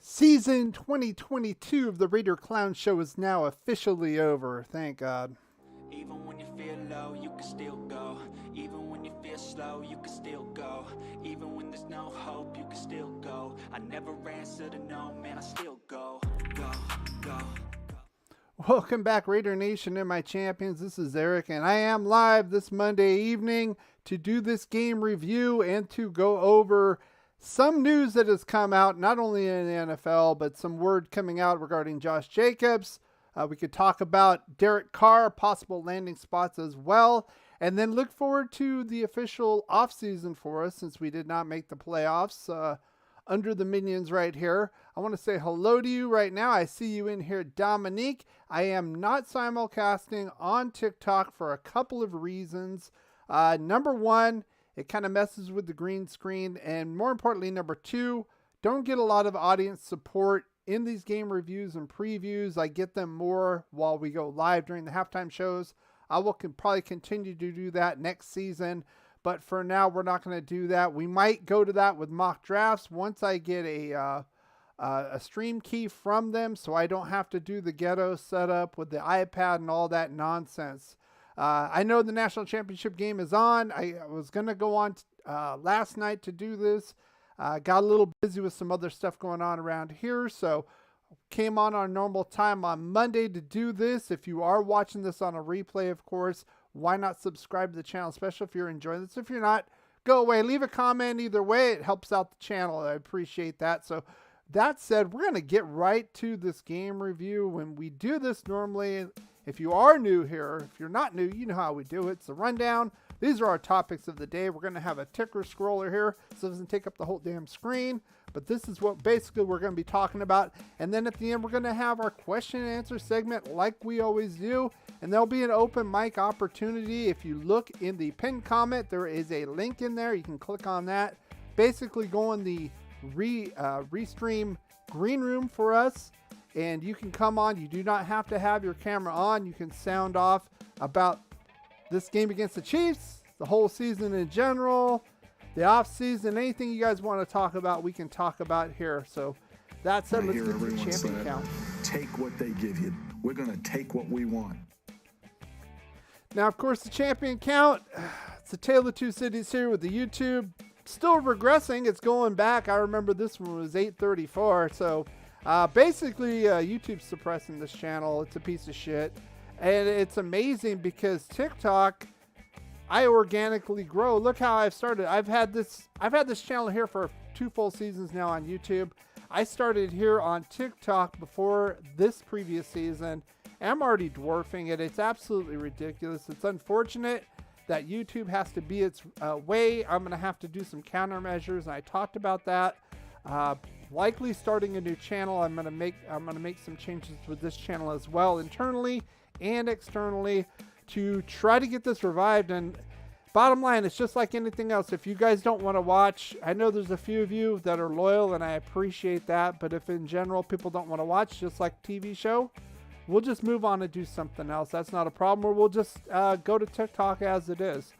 Season 2022 of the Raider Clown Show is now officially over. Thank God. Even when you feel low, you can still go. Even when you feel slow, you can still go. Even when there's no hope, you can still go. I never answer to no, man, I still go. Go. Welcome back, Raider Nation and my champions. This is Eric, and I am live this Monday evening to do this game review and to go over some news that has come out, not only in the NFL, but some word coming out regarding Josh Jacobs. We could talk about Derek Carr, possible landing spots as well, and then look forward to the official offseason for us since we did not make the playoffs under the minions right here. I want to say hello to you right now. I see you in here, Dominique. I am not simulcasting on TikTok for a couple of reasons. Number one, it kind of messes with the green screen. And more importantly, number two, don't get a lot of audience support in these game reviews and previews. I get them more while we go live during the halftime shows. I will probably continue to do that next season. But for now, we're not going to do that. We might go to that with mock drafts once I get a stream key from them, so I don't have to do the ghetto setup with the iPad and all that nonsense. I know the national championship game is on. I was going to go on last night to do this. Got a little busy with some other stuff going on around here, so came on our normal time on Monday to do this. If you are watching this on a replay, of course, why not subscribe to the channel, especially if you're enjoying this. If you're not, go away. Leave a comment either way. It helps out the channel. I appreciate that. So that said, we're going to get right to this game review. When we do this normally, if you are new here, if you're not new, you know how we do it. It's a rundown. These are our topics of the day. We're going to have a ticker scroller here so it doesn't take up the whole damn screen. But this is what basically we're going to be talking about. And then at the end, we're going to have our question and answer segment like we always do. And there'll be an open mic opportunity. If you look in the pinned comment, there is a link in there. You can click on that. Basically go in the Restream green room for us. And you can come on. You do not have to have your camera on. You can sound off about this game against the Chiefs, the whole season in general, the off season, anything you guys want to talk about, we can talk about here. So that said, let's get to the champion count. Take what they give you. We're going to take what we want. Now, of course, the champion count, it's a tale of two cities here with the YouTube. Still regressing. It's going back. I remember this one was 834. So basically, YouTube's suppressing this channel. It's a piece of shit. And it's amazing because TikTok, I organically grow. Look how I've started. I've had this channel here for 2 full seasons now on YouTube. I started here on TikTok before this previous season. And I'm already dwarfing it. It's absolutely ridiculous. It's unfortunate that YouTube has to be its way. I'm going to have to do some countermeasures, and I talked about that. Likely starting a new channel. I'm going to make some changes with this channel as well, internally and externally, to try to get this revived. And bottom line, it's just like anything else. If you guys don't want to watch, I know there's a few of you that are loyal, and I appreciate that. But if in general people don't want to watch, just like TV show, we'll just move on and do something else. That's not a problem. Or we'll just go to TikTok as it is.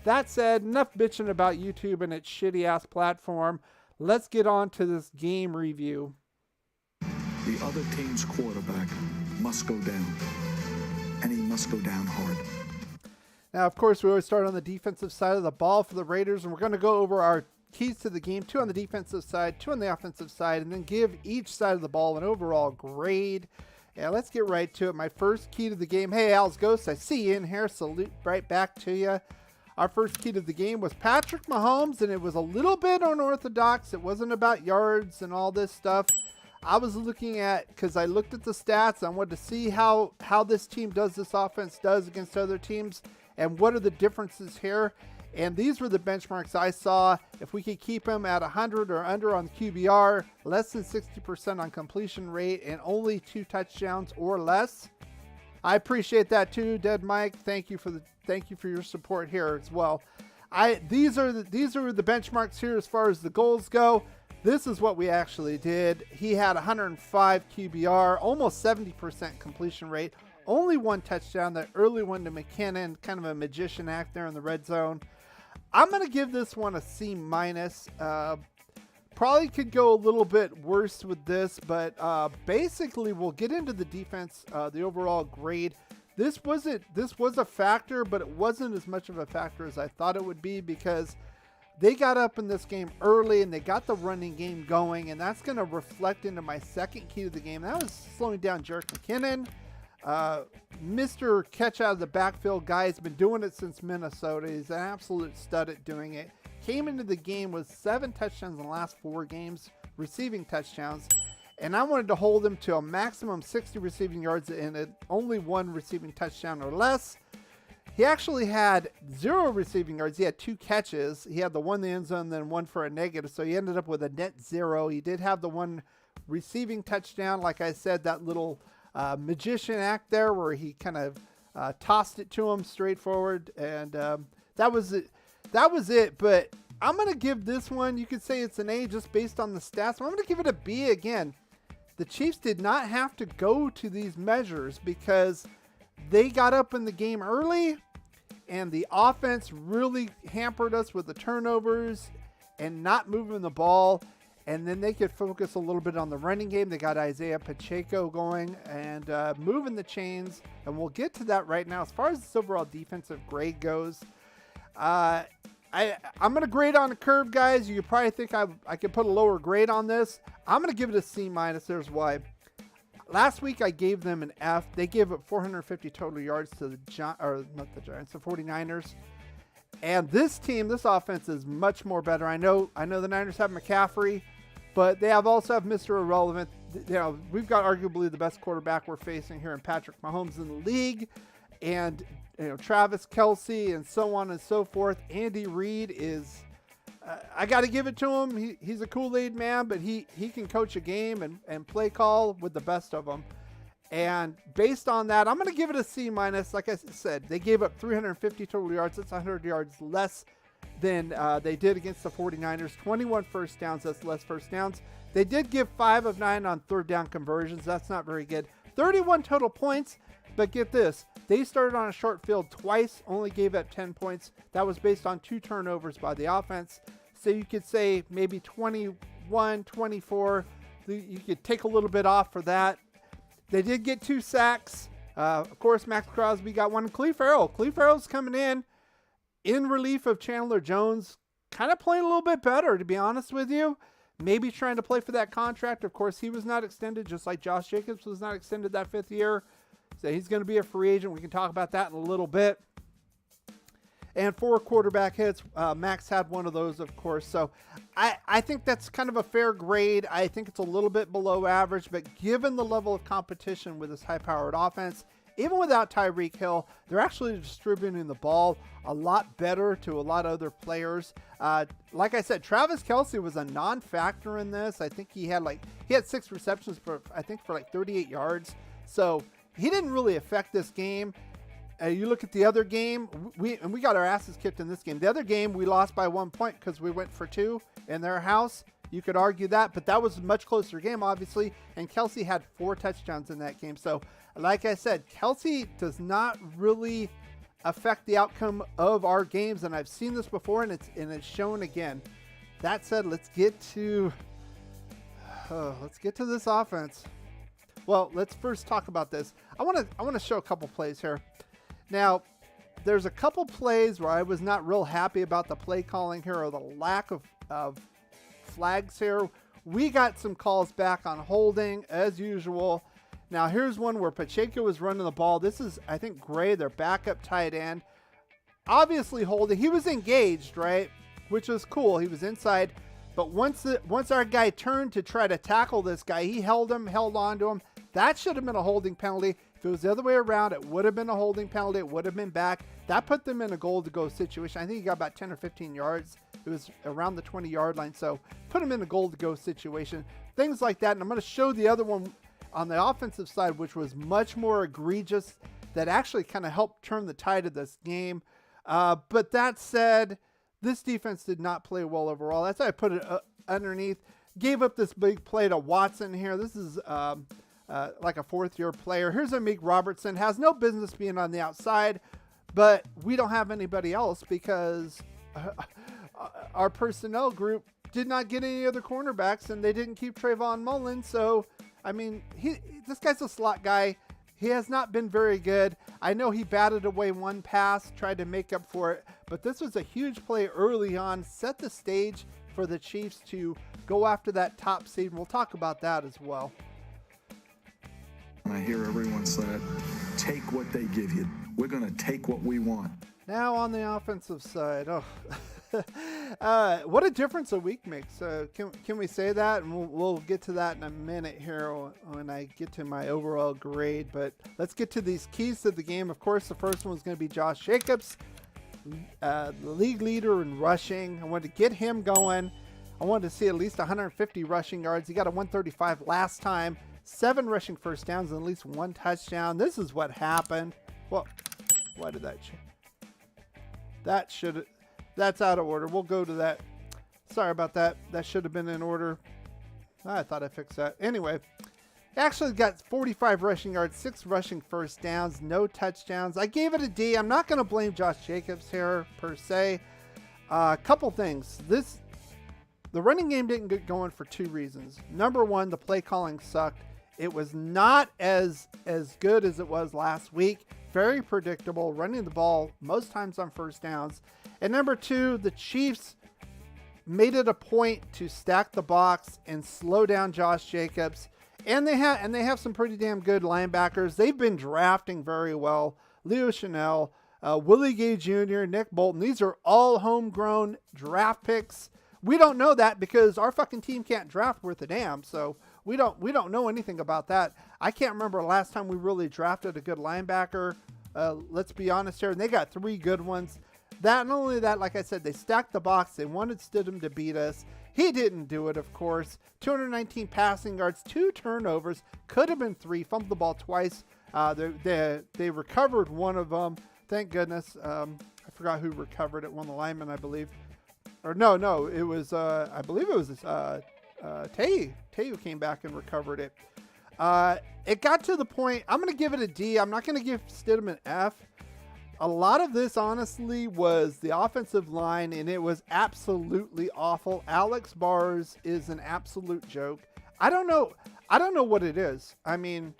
That said, enough bitching about YouTube and its shitty ass platform. Let's get on to this game review. The other team's quarterback must go down. And he must go down hard. Now, of course, we always start on the defensive side of the ball for the Raiders, and we're going to go over our keys to the game, 2 on the defensive side, 2 on the offensive side, and then give each side of the ball an overall grade. And let's get right to it. My first key to the game. Hey, Al's Ghost, I see you in here. Salute right back to you. Our first key to the game was Patrick Mahomes, and it was a little bit unorthodox. It wasn't about yards and all this stuff. I was looking at, because I looked at the stats, I wanted to see how this team does, this offense does against other teams, and what are the differences here. And these were the benchmarks I saw. If we could keep him at 100 or under on QBR, less than 60% on completion rate, and only 2 touchdowns or less. I appreciate that too, Dead Mike. Thank you for your support here as well. These are the benchmarks here as far as the goals go. This is what we actually did. He had 105 QBR, almost 70% completion rate, only one touchdown, that early one to McKinnon, kind of a magician act there in the red zone. I'm going to give this one a C-. Probably could go a little bit worse with this, but basically we'll get into the defense, the overall grade. This was a factor, but it wasn't as much of a factor as I thought it would be, because they got up in this game early and they got the running game going, and that's going to reflect into my second key to the game. That was slowing down Jerick McKinnon. Mr. Catch out of the backfield guy has been doing it since Minnesota. He's an absolute stud at doing it. Came into the game with 7 touchdowns in the last 4 games, receiving touchdowns. And I wanted to hold him to a maximum 60 receiving yards and only 1 receiving touchdown or less. He actually had 0 receiving yards. He had 2 catches. He had the one in the end zone, then 1 for a negative. So he ended up with a net 0. He did have the 1 receiving touchdown. Like I said, that little magician act there where he kind of tossed it to him straightforward. And that was it. But I'm going to give this one, you could say it's an A just based on the stats. But I'm going to give it a B again. The Chiefs did not have to go to these measures because they got up in the game early, and the offense really hampered us with the turnovers and not moving the ball. And then they could focus a little bit on the running game. They got Isaiah Pacheco going and moving the chains. And we'll get to that right now. As far as this overall defensive grade goes, I'm going to grade on the curve, guys. You probably think I could put a lower grade on this. I'm going to give it a C-. There's why. Last week I gave them an F. They gave up 450 total yards to the 49ers. And this team, this offense is much more better. I know the Niners have McCaffrey, but they also have Mr. Irrelevant. We've got arguably the best quarterback we're facing here in Patrick Mahomes in the league, and Travis Kelce and so on and so forth. Andy Reid is, I got to give it to him. He's a Kool-Aid man, but he can coach a game and play call with the best of them. And based on that, I'm going to give it a C-. Like I said, they gave up 350 total yards. That's 100 yards less than they did against the 49ers. 21 first downs. That's less first downs. They did give 5 of 9 on third down conversions. That's not very good. 31 total points. But get this. They started on a short field twice, only gave up 10 points. That was based on 2 turnovers by the offense. So you could say maybe 21, 24. You could take a little bit off for that. They did get 2 sacks. Of course, Max Crosby got 1. Cleve Farrell's coming in relief of Chandler Jones, kind of playing a little bit better, to be honest with you. Maybe trying to play for that contract. Of course, he was not extended, just like Josh Jacobs was not extended that 5th year. So he's going to be a free agent. We can talk about that in a little bit. And 4 quarterback hits. Max had 1 of those, of course. So I think that's kind of a fair grade. I think it's a little bit below average, but given the level of competition with this high-powered offense, even without Tyreek Hill, they're actually distributing the ball a lot better to a lot of other players. Like I said, Travis Kelce was a non-factor in this. I think he had 6 receptions for 38 yards. So he didn't really affect this game. You look at the other game, we got our asses kicked in this game. The other game, we lost by 1 point because we went for 2 in their house. You could argue that, but that was a much closer game, obviously. And Kelce had 4 touchdowns in that game. So, like I said, Kelce does not really affect the outcome of our games, and I've seen this before, and it's shown again. That said, let's get to this offense. Well, let's first talk about this. I want to show a couple plays here. Now, there's a couple plays where I was not real happy about the play calling here, or the lack of flags here. We got some calls back on holding, as usual. Now, here's one where Pacheco was running the ball. This is, I think, Gray, their backup tight end. Obviously holding. He was engaged, right? Which was cool. He was inside. But once our guy turned to try to tackle this guy, he held on to him. That should have been a holding penalty. If it was the other way around, it would have been a holding penalty. It would have been back. That put them in a goal-to-go situation. I think he got about 10 or 15 yards. It was around the 20-yard line, so put him in a goal-to-go situation. Things like that. And I'm going to show the other one on the offensive side, which was much more egregious, that actually kind of helped turn the tide of this game. But that said, this defense did not play well overall. That's why I put it underneath. Gave up this big play to Watson here. This is like a fourth-year player. Here's Amik Robertson. Has no business being on the outside, but we don't have anybody else because our personnel group did not get any other cornerbacks, and they didn't keep Trayvon Mullen. So, I mean, this guy's a slot guy. He has not been very good. I know he batted away one pass, tried to make up for it, but this was a huge play early on, set the stage for the Chiefs to go after that top seed, and we'll talk about that as well. I hear everyone say, take what they give you. We're going to take what we want. Now on the offensive side, what a difference a week makes. Can we say that? And we'll get to that in a minute here when I get to my overall grade. But let's get to these keys to the game. Of course, the first one is going to be Josh Jacobs, the league leader in rushing. I wanted to get him going. I wanted to see at least 150 rushing yards. He got a 135 last time. 7 rushing first downs and at least 1 touchdown. This is what happened. Well, why did that change? That's out of order. We'll go to that. Sorry about that. That should have been in order. I thought I fixed that. Anyway, actually got 45 rushing yards, 6 rushing first downs, no touchdowns. I gave it a D. I'm not going to blame Josh Jacobs here per se. A couple things. The running game didn't get going for 2 reasons. Number one, the play calling sucked. It was not as good as it was last week. Very predictable, running the ball most times on first downs. And number 2, the Chiefs made it a point to stack the box and slow down Josh Jacobs. And they have some pretty damn good linebackers. They've been drafting very well. Leo Chanel, Willie Gay Jr., Nick Bolton. These are all homegrown draft picks. We don't know that because our fucking team can't draft worth a damn. So we don't know anything about that. I can't remember the last time we really drafted a good linebacker. Let's be honest here. And they got 3 good ones. That, not only that, like I said, they stacked the box. They wanted Stidham to beat us. He didn't do it, of course. 219 passing yards, 2 turnovers. Could have been 3. Fumbled the ball twice. They recovered one of them. Thank goodness. I forgot who recovered it. One of the linemen, I believe. Or no, it was, I believe it was Tay who came back and recovered it. It got to the point, I'm going to give it a D. I'm not going to give Stidham an F. A lot of this, honestly, was the offensive line, and it was absolutely awful. Alex Bars is an absolute joke. I don't know what it is. I mean,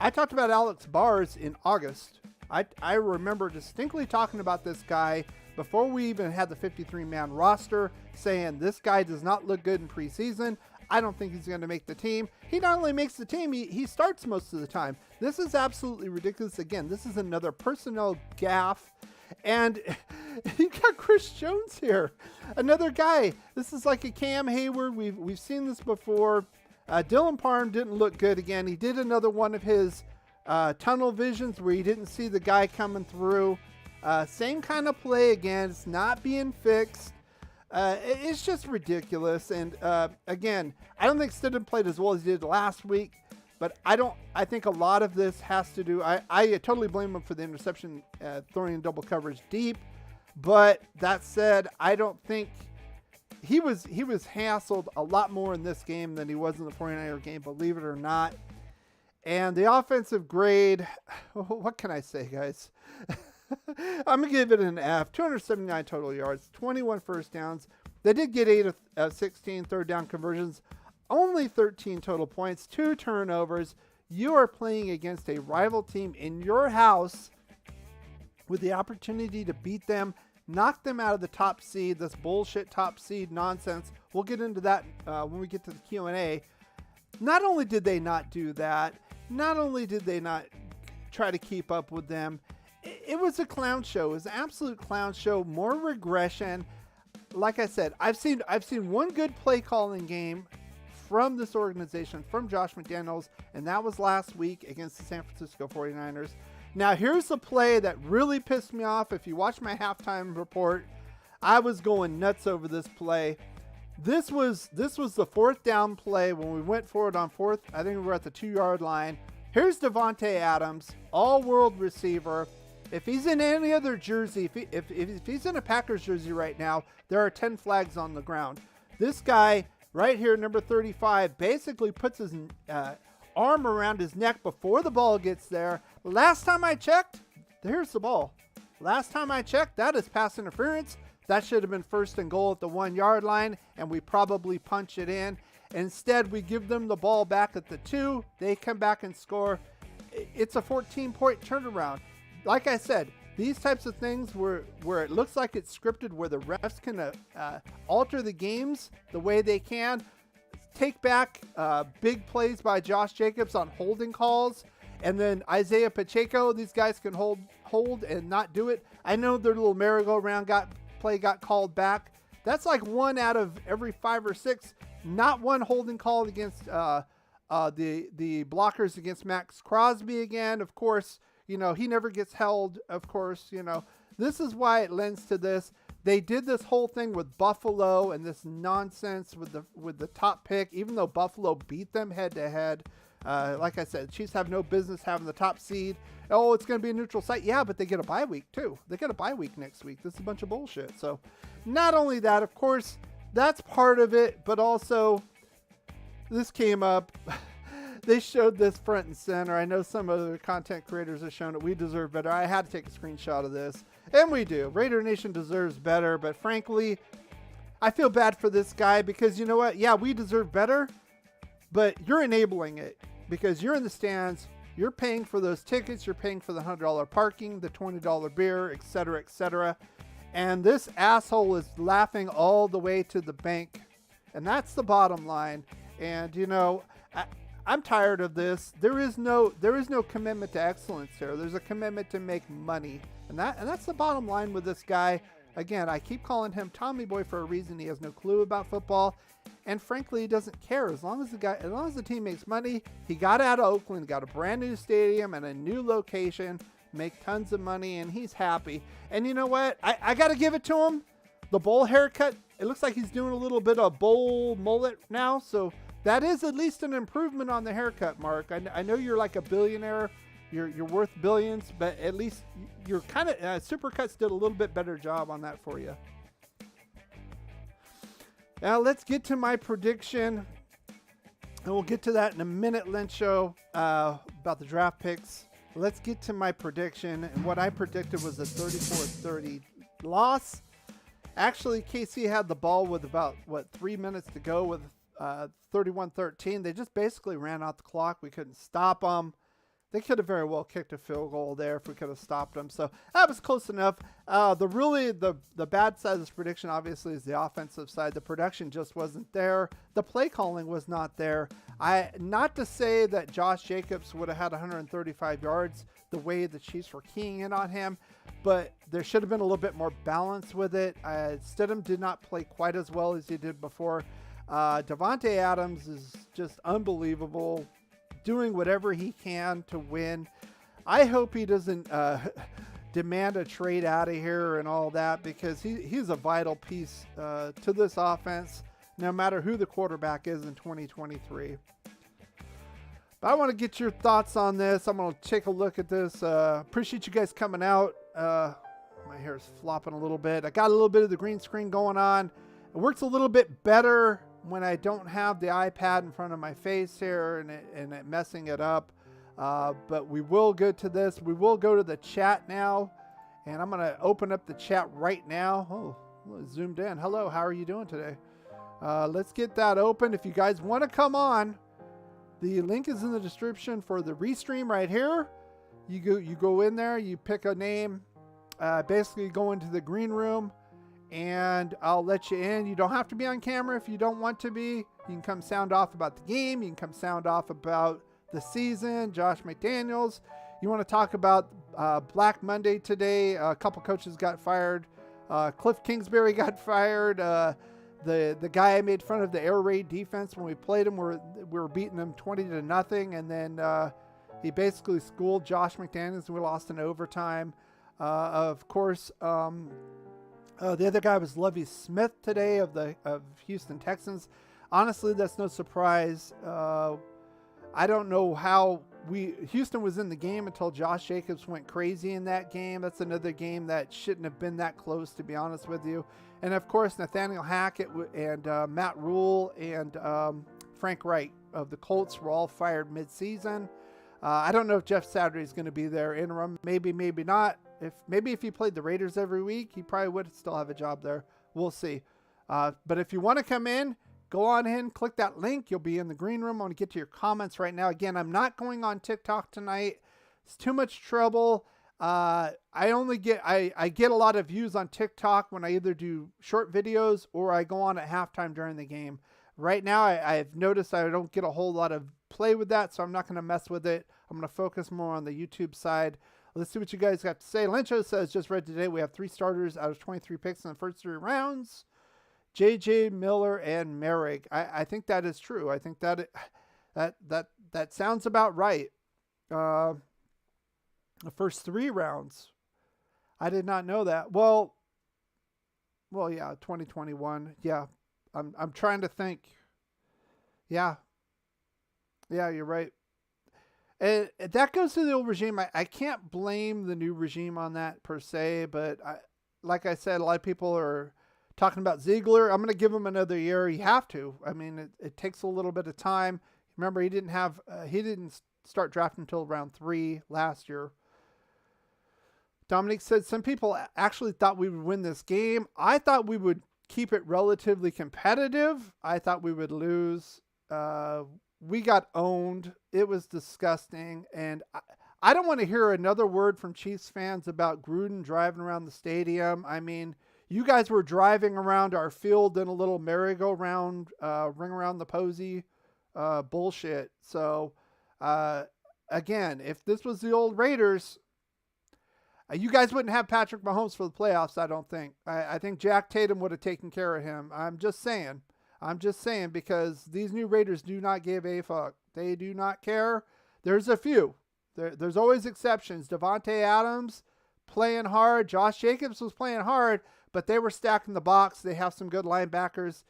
I talked about Alex Bars in August. I remember distinctly talking about this guy before we even had the 53-man roster, saying this guy does not look good in preseason. I don't think he's going to make the team. He not only makes the team, he starts most of the time. This is absolutely ridiculous. Again, this is another personnel gaffe. And you got Chris Jones here, another guy. This is like a Cam Hayward. We've seen this before. Dylan Parham didn't look good again. He did another one of his tunnel visions where he didn't see the guy coming through. Same kind of play again. It's not being fixed. It's just ridiculous. And again, I don't think Stidham played as well as he did last week. But I think a lot of this has to do, I totally blame him for the interception, throwing in double coverage deep. But that said, I don't think he was hassled a lot more in this game than he was in the 49er game, believe it or not. And the offensive grade, what can I say, guys? I'm going to give it an F. 279 total yards, 21 first downs. They did get 8 of 16 third down conversions. Only 13 total points, 2 turnovers. You are playing against a rival team in your house with the opportunity to beat them, knock them out of the top seed, this bullshit top seed nonsense. We'll get into that when we get to the Q&A. Not only did they not do that, not only did they not try to keep up with them, it was a clown show. It was an absolute clown show, more regression. Like I said, I've seen one good play calling game from this organization, from Josh McDaniels, and that was last week against the San Francisco 49ers. Now, here's the play that really pissed me off. If you watch my halftime report, I was going nuts over this play. This was the 4th down play when we went forward on 4th. I think we were at the 2-yard line. Here's Devontae Adams, all-world receiver. If he's in any other jersey, if he's in a Packers jersey right now, there are 10 flags on the ground. This guy right here, number 35, basically puts his arm around his neck before the ball gets there. Last time I checked, here's the ball. Last time I checked, that is pass interference. That should have been 1st and goal at the 1 yard line, and we probably punch it in. Instead, we give them the ball back at the 2. They come back and score. It's a 14-point turnaround. Like I said, these types of things where it looks like it's scripted, where the refs can alter the games the way they can, take back big plays by Josh Jacobs on holding calls, and then Isaiah Pacheco, these guys can hold and not do it. I know their little merry-go-round play got called back. That's like 1 out of every 5 or 6. Not one holding call against the blockers against Max Crosby again. Of course, he never gets held. Of course, this is why it lends to this. They did this whole thing with Buffalo and this nonsense with the top pick, even though Buffalo beat them head to head. Like I said, Chiefs have no business having the top seed. Oh, it's going to be a neutral site. Yeah, but they get a bye week too. They get a bye week next week. This is a bunch of bullshit. So not only that, of course, that's part of it, but also this came up. They showed this front and center. I know some other content creators have shown it. We deserve better. I had to take a screenshot of this, and we do. Raider Nation deserves better, but frankly, I feel bad for this guy because you know what? Yeah, we deserve better, but you're enabling it because you're in the stands. You're paying for those tickets. You're paying for the $100 parking, the $20 beer, etc., etc. And this asshole is laughing all the way to the bank, and that's the bottom line. And I'm tired of this. There is no commitment to excellence here. There's a commitment to make money, and that's the bottom line with this guy. Again, I keep calling him Tommy Boy for a reason. He has no clue about football, and frankly, he doesn't care. As long as the team makes money, he got out of Oakland, got a brand new stadium and a new location, make tons of money, and he's happy. And you know what? I got to give it to him. The bowl haircut. It looks like he's doing a little bit of bowl mullet now, so. That is at least an improvement on the haircut, Mark. I know you're like a billionaire. You're worth billions, but at least you're kind of... Supercuts did a little bit better job on that for you. Now, let's get to my prediction. And we'll get to that in a minute, Lencho, about the draft picks. Let's get to my prediction. And what I predicted was a 34-30 loss. Actually, KC had the ball with about, 3 minutes to go with 31-13. They just basically ran out the clock. We couldn't stop them. They could have very well kicked a field goal there if we could have stopped them. So that was close enough. The bad side of this prediction obviously is the offensive side. The production just wasn't there. The play calling was not there. Not to say that Josh Jacobs would have had 135 yards the way the Chiefs were keying in on him, but there should have been a little bit more balance with it. Stidham did not play quite as well as he did before. Davante Adams is just unbelievable, doing whatever he can to win. I hope he doesn't demand a trade out of here and all that, because he's a vital piece to this offense, no matter who the quarterback is in 2023. But I want to get your thoughts on this. I'm going to take a look at this. Appreciate you guys coming out. My hair's flopping a little bit. I got a little bit of the green screen going on. It works a little bit better when I don't have the iPad in front of my face here and it messing it up. But we will go to this. We will go to the chat now. And I'm going to open up the chat right now. Oh, zoomed in. Hello, how are you doing today? Let's get that open. If you guys want to come on, the link is in the description for the restream right here. You go in there, you pick a name, basically go into the green room, and I'll let you in. You don't have to be on camera if you don't want to be. You can come sound off about the game. You can come sound off about the season, Josh McDaniels. You want to talk about Black Monday today. A couple coaches got fired. Cliff Kingsbury got fired. The guy I made fun of the air raid defense when we played him, we were beating them 20-0, and then he basically schooled Josh McDaniels. We lost in overtime. Of course, the other guy was Lovie Smith today of Houston Texans. Honestly, that's no surprise. I don't know how Houston was in the game until Josh Jacobs went crazy in that game. That's another game that shouldn't have been that close, to be honest with you. And of course, Nathaniel Hackett and Matt Rule and Frank Wright of the Colts were all fired mid-season. I don't know if Jeff Saturday is going to be there interim. Maybe not. If he played the Raiders every week, he probably would still have a job there. We'll see. But if you want to come in, go on in, click that link. You'll be in the green room. I want to get to your comments right now. Again, I'm not going on TikTok tonight. It's too much trouble. I get a lot of views on TikTok when I either do short videos or I go on at halftime during the game. Right now, I've noticed I don't get a whole lot of play with that, so I'm not going to mess with it. I'm going to focus more on the YouTube side. Let's see what you guys have to say. Lencho says, just read today, we have 3 starters out of 23 picks in the first 3 rounds. JJ, Miller, and Merrick. I think that is true. I think that sounds about right. The first 3 rounds. I did not know that. Well, yeah, 2021. Yeah. I'm trying to think. Yeah. Yeah, you're right. And that goes to the old regime. I can't blame the new regime on that per se, but like I said, a lot of people are talking about Ziegler. I'm going to give him another year. You have to. I mean, it takes a little bit of time. Remember, he didn't start drafting until round 3 last year. Dominic said some people actually thought we would win this game. I thought we would keep it relatively competitive. I thought we would lose. We got owned. It was disgusting. And I don't want to hear another word from Chiefs fans about Gruden driving around the stadium. I mean, you guys were driving around our field in a little merry-go-round, ring around the posy bullshit. So, again, if this was the old Raiders, you guys wouldn't have Patrick Mahomes for the playoffs, I don't think. I think Jack Tatum would have taken care of him. I'm just saying because these new Raiders do not give a fuck. They do not care. There's a few. There's always exceptions. Devontae Adams playing hard. Josh Jacobs was playing hard, but they were stacking the box. They have some good linebackers.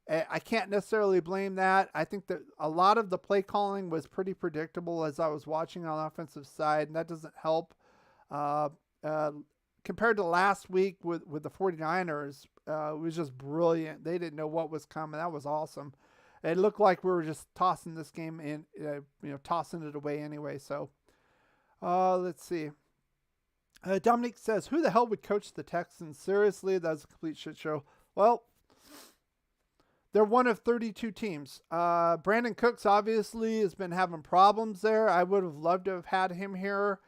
I can't necessarily blame that. I think that a lot of the play calling was pretty predictable as I was watching on the offensive side, and that doesn't help. Compared to last week with the 49ers, it was just brilliant. They didn't know what was coming. That was awesome. It looked like we were just tossing this game in, tossing it away anyway. So, let's see. Dominic says, who the hell would coach the Texans? Seriously, that's a complete shit show. Well, they're one of 32 teams. Brandon Cooks obviously has been having problems there. I would have loved to have had him here.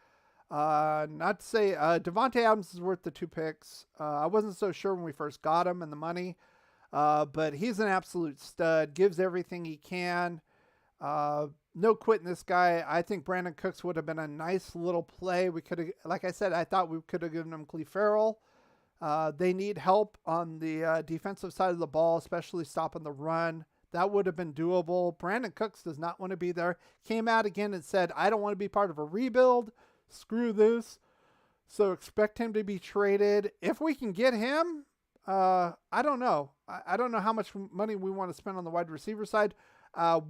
Not to say Devontae Adams is worth the 2 picks. I wasn't so sure when we first got him and the money, but he's an absolute stud. Gives everything he can. No quitting this guy. I think Brandon Cooks would have been a nice little play. We could have, like I said, I thought we could have given him Cleve Farrell. They need help on the defensive side of the ball, especially stopping the run. That would have been doable. Brandon Cooks does not want to be there. Came out again and said, I don't want to be part of a rebuild. Screw this. So expect him to be traded. If we can get him, I don't know. I don't know how much money we want to spend on the wide receiver side.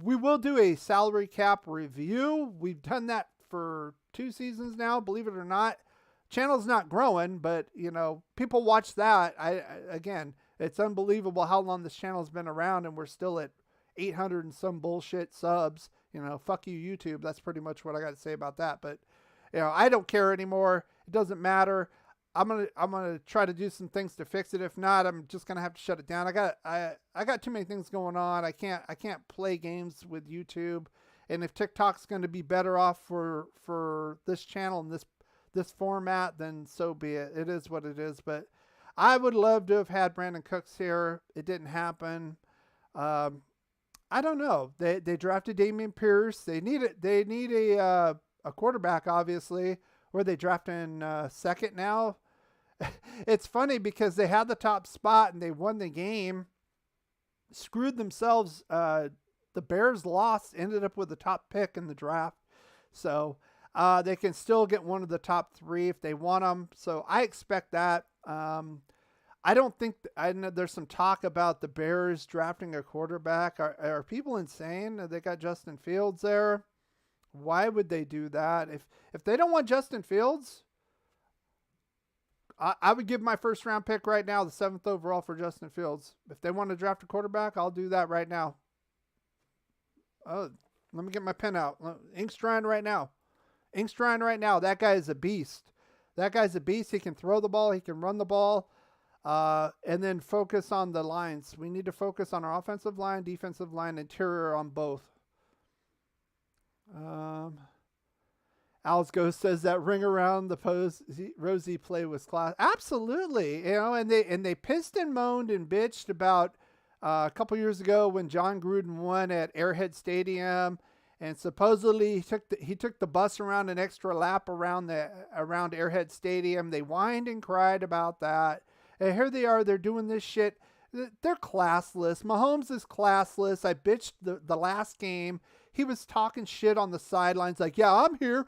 We will do a salary cap review. We've done that for 2 seasons now, believe it or not. Channel's not growing, but people watch that. Again, it's unbelievable how long this channel's been around and we're still at 800 and some bullshit subs. Fuck you, YouTube. That's pretty much what I got to say about that. But I don't care anymore. It doesn't matter. I'm gonna try to do some things to fix it. If not, I'm just gonna have to shut it down. I got too many things going on. I can't play games with YouTube. And if TikTok's gonna be better off for this channel and this format, then so be it. It is what it is. But I would love to have had Brandon Cooks here. It didn't happen. I don't know. They drafted Dameon Pierce. They need a quarterback, obviously. Where they drafting second now. It's funny because they had the top spot and they won the game. Screwed themselves. The Bears lost, ended up with the top pick in the draft. So they can still get one of the top 3 if they want them. So I expect that. I don't think, I know there's some talk about the Bears drafting a quarterback. Are people insane? They got Justin Fields there. Why would they do that? If they don't want Justin Fields, I would give my first round pick right now, the 7th overall for Justin Fields. If they want to draft a quarterback, I'll do that right now. Oh, let me get my pen out. Ink's drying right now. Ink's drying right now. That guy is a beast. That guy's a beast. He can throw the ball. He can run the ball. And then focus on the lines. We need to focus on our offensive line, defensive line, interior on both. Al's Ghost says that ring around the Rosie play was class. Absolutely. And they pissed and moaned and bitched about a couple years ago when John Gruden won at Arrowhead Stadium, and supposedly he took the bus around an extra lap around Arrowhead Stadium. They whined and cried about that. And here they are, they're doing this shit. They're classless. Mahomes is classless. I bitched the last game. He was talking shit on the sidelines like, yeah, I'm here.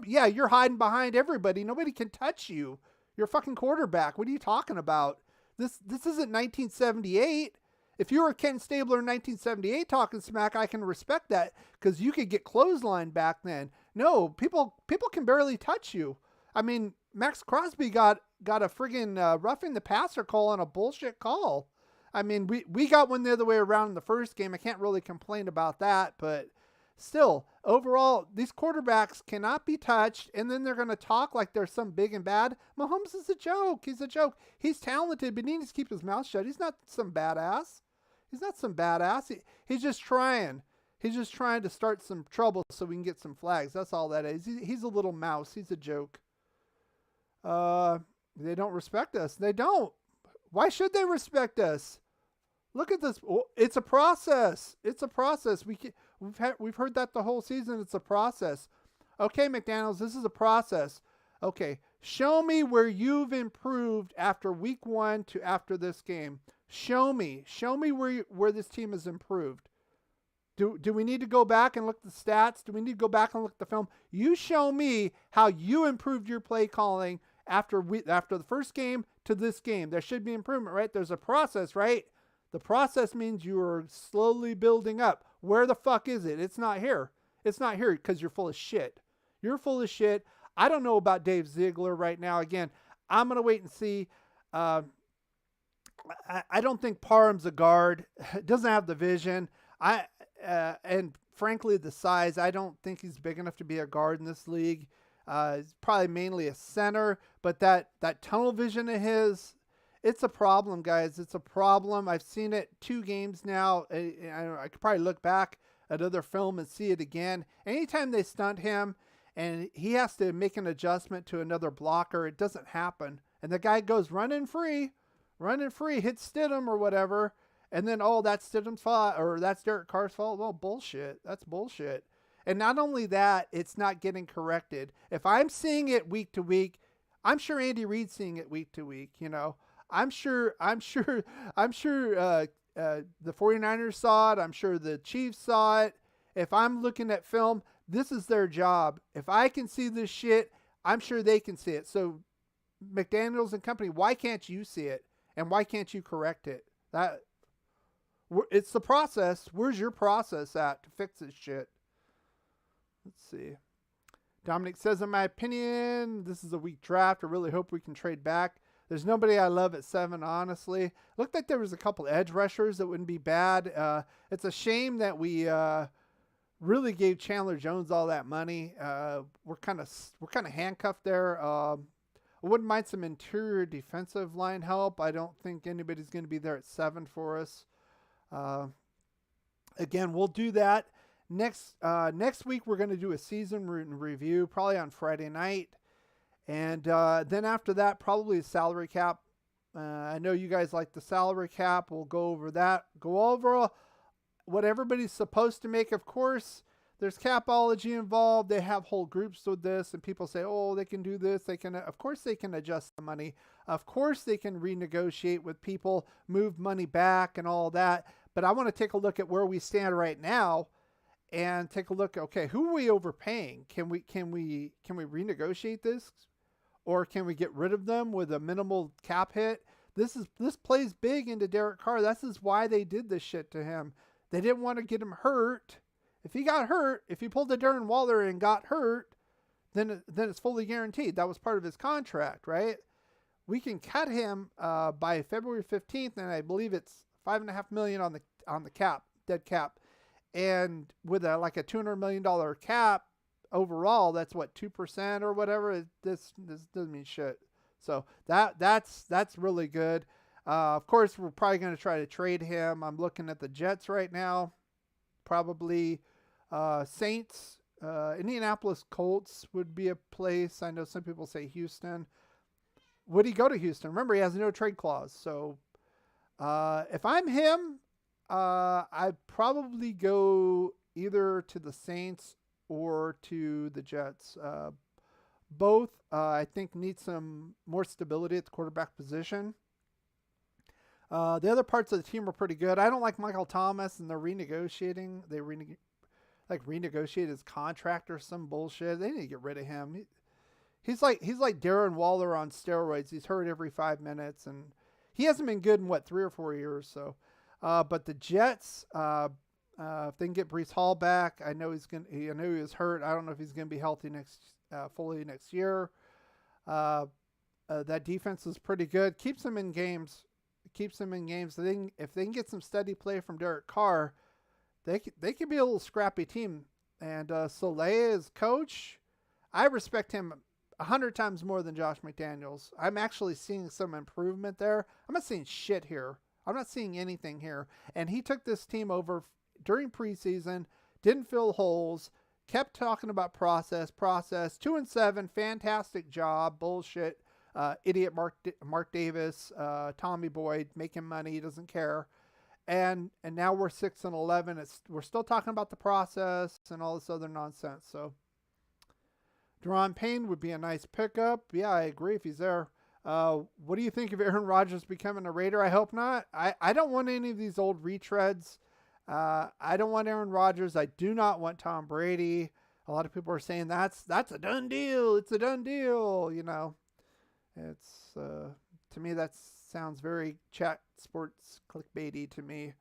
Yeah, you're hiding behind everybody. Nobody can touch you. You're a fucking quarterback. What are you talking about? This isn't 1978. If you were Ken Stabler in 1978 talking smack, I can respect that because you could get clotheslined back then. No, people can barely touch you. I mean, Max Crosby got a friggin' roughing the passer call on a bullshit call. I mean, we got one the other way around in the first game. I can't really complain about that, but still, overall, these quarterbacks cannot be touched, and then they're going to talk like they're some big and bad. Mahomes is a joke. He's a joke. He's talented, but he needs to keep his mouth shut. He's not some badass. He's just trying. He's just trying to start some trouble so we can get some flags. That's all that is. He's a little mouse. He's a joke. They don't respect us. They don't. Why should they respect us? Look at this. It's a process. It's a process. We've heard that the whole season. It's a process. Okay, McDaniels, this is a process. Okay, show me where you've improved after week 1 to after this game. Show me where this team has improved. Do we need to go back and look at the stats? Do we need to go back and look at the film? You show me how you improved your play calling after the first game to this game. There should be improvement, right? There's a process, right? The process means you are slowly building up. Where the fuck is it? It's not here. It's not here because you're full of shit. You're full of shit. I don't know about Dave Ziegler right now. Again, I'm going to wait and see. I don't think Parham's a guard. Doesn't have the vision. And frankly, the size, I don't think he's big enough to be a guard in this league. He's probably mainly a center, but that tunnel vision of his, it's a problem, guys. It's a problem. I've seen it 2 games now. I could probably look back at other film and see it again. Anytime they stunt him and he has to make an adjustment to another blocker, it doesn't happen. And the guy goes running free, hits Stidham or whatever. And then, that's Stidham's fault or that's Derek Carr's fault. Well, bullshit. That's bullshit. And not only that, it's not getting corrected. If I'm seeing it week to week, I'm sure Andy Reid's seeing it week to week. I'm sure the 49ers saw it. I'm sure the Chiefs saw it. If I'm looking at film, this is their job. If I can see this shit, I'm sure they can see it. So McDaniels and company, why can't you see it? And why can't you correct it? It's the process. Where's your process at to fix this shit? Let's see. Dominic says, in my opinion, this is a weak draft. I really hope we can trade back. There's nobody I love at 7, honestly. Looked like there was a couple edge rushers that wouldn't be bad. It's a shame that we really gave Chandler Jones all that money. We're kind of handcuffed there. I wouldn't mind some interior defensive line help. I don't think anybody's going to be there at 7 for us. Again, we'll do that. Next week, we're going to do a season review, probably on Friday night. And then after that, probably a salary cap. I know you guys like the salary cap. We'll go over that. Go over what everybody's supposed to make. Of course, there's capology involved. They have whole groups with this. And people say, they can do this. Of course, they can adjust the money. Of course, they can renegotiate with people, move money back and all that. But I want to take a look at where we stand right now. And take a look. Okay, who are we overpaying? Can we renegotiate this, or can we get rid of them with a minimal cap hit? This plays big into Derek Carr. This is why they did this shit to him. They didn't want to get him hurt, If he got hurt, if he pulled a Darren Waller and got hurt, then it's fully guaranteed. That was part of his contract, right? We can cut him by February 15th, and I believe it's $5.5 million on the cap, dead cap, and with a $200 million cap overall, that's what 2% or whatever. This doesn't mean shit. So that's really good. Of course, we're probably going to try to trade him. I'm looking at the Jets right now, probably Saints. Indianapolis Colts would be a place. I know some people say Houston. Would he go to Houston? Remember, he has no trade clause. So if I'm him, I'd probably go either to the Saints or to the Jets. Both, I think, need some more stability at the quarterback position. The other parts of the team are pretty good. I don't like Michael Thomas, and they're renegotiating. They renegotiate his contract or some bullshit. They need to get rid of him. He's like Darren Waller on steroids. He's hurt every 5 minutes, and he hasn't been good in 3 or 4 years. So, but the Jets, if they can get Breece Hall back, I know he was hurt. I don't know if he's gonna be healthy fully next year. That defense is pretty good. Keeps them in games. If they can get some steady play from Derek Carr, they could be a little scrappy team. And Soleil as coach, I respect him 100 times more than Josh McDaniels. I'm actually seeing some improvement there. I'm not seeing shit here. I'm not seeing anything here. And he took this team over during preseason, didn't fill holes, kept talking about process. 2-7, fantastic job, bullshit. Idiot Mark Davis, Tommy Boyd, making money, he doesn't care. And now we're 6-11. We're still talking about the process and all this other nonsense. So Deron Payne would be a nice pickup. Yeah, I agree if he's there. What do you think of Aaron Rodgers becoming a Raider? I hope not. I don't want any of these old retreads. I don't want Aaron Rodgers. I do not want Tom Brady. A lot of people are saying that's a done deal. It's a done deal. You know, it's to me that sounds very chat sports clickbaity to me.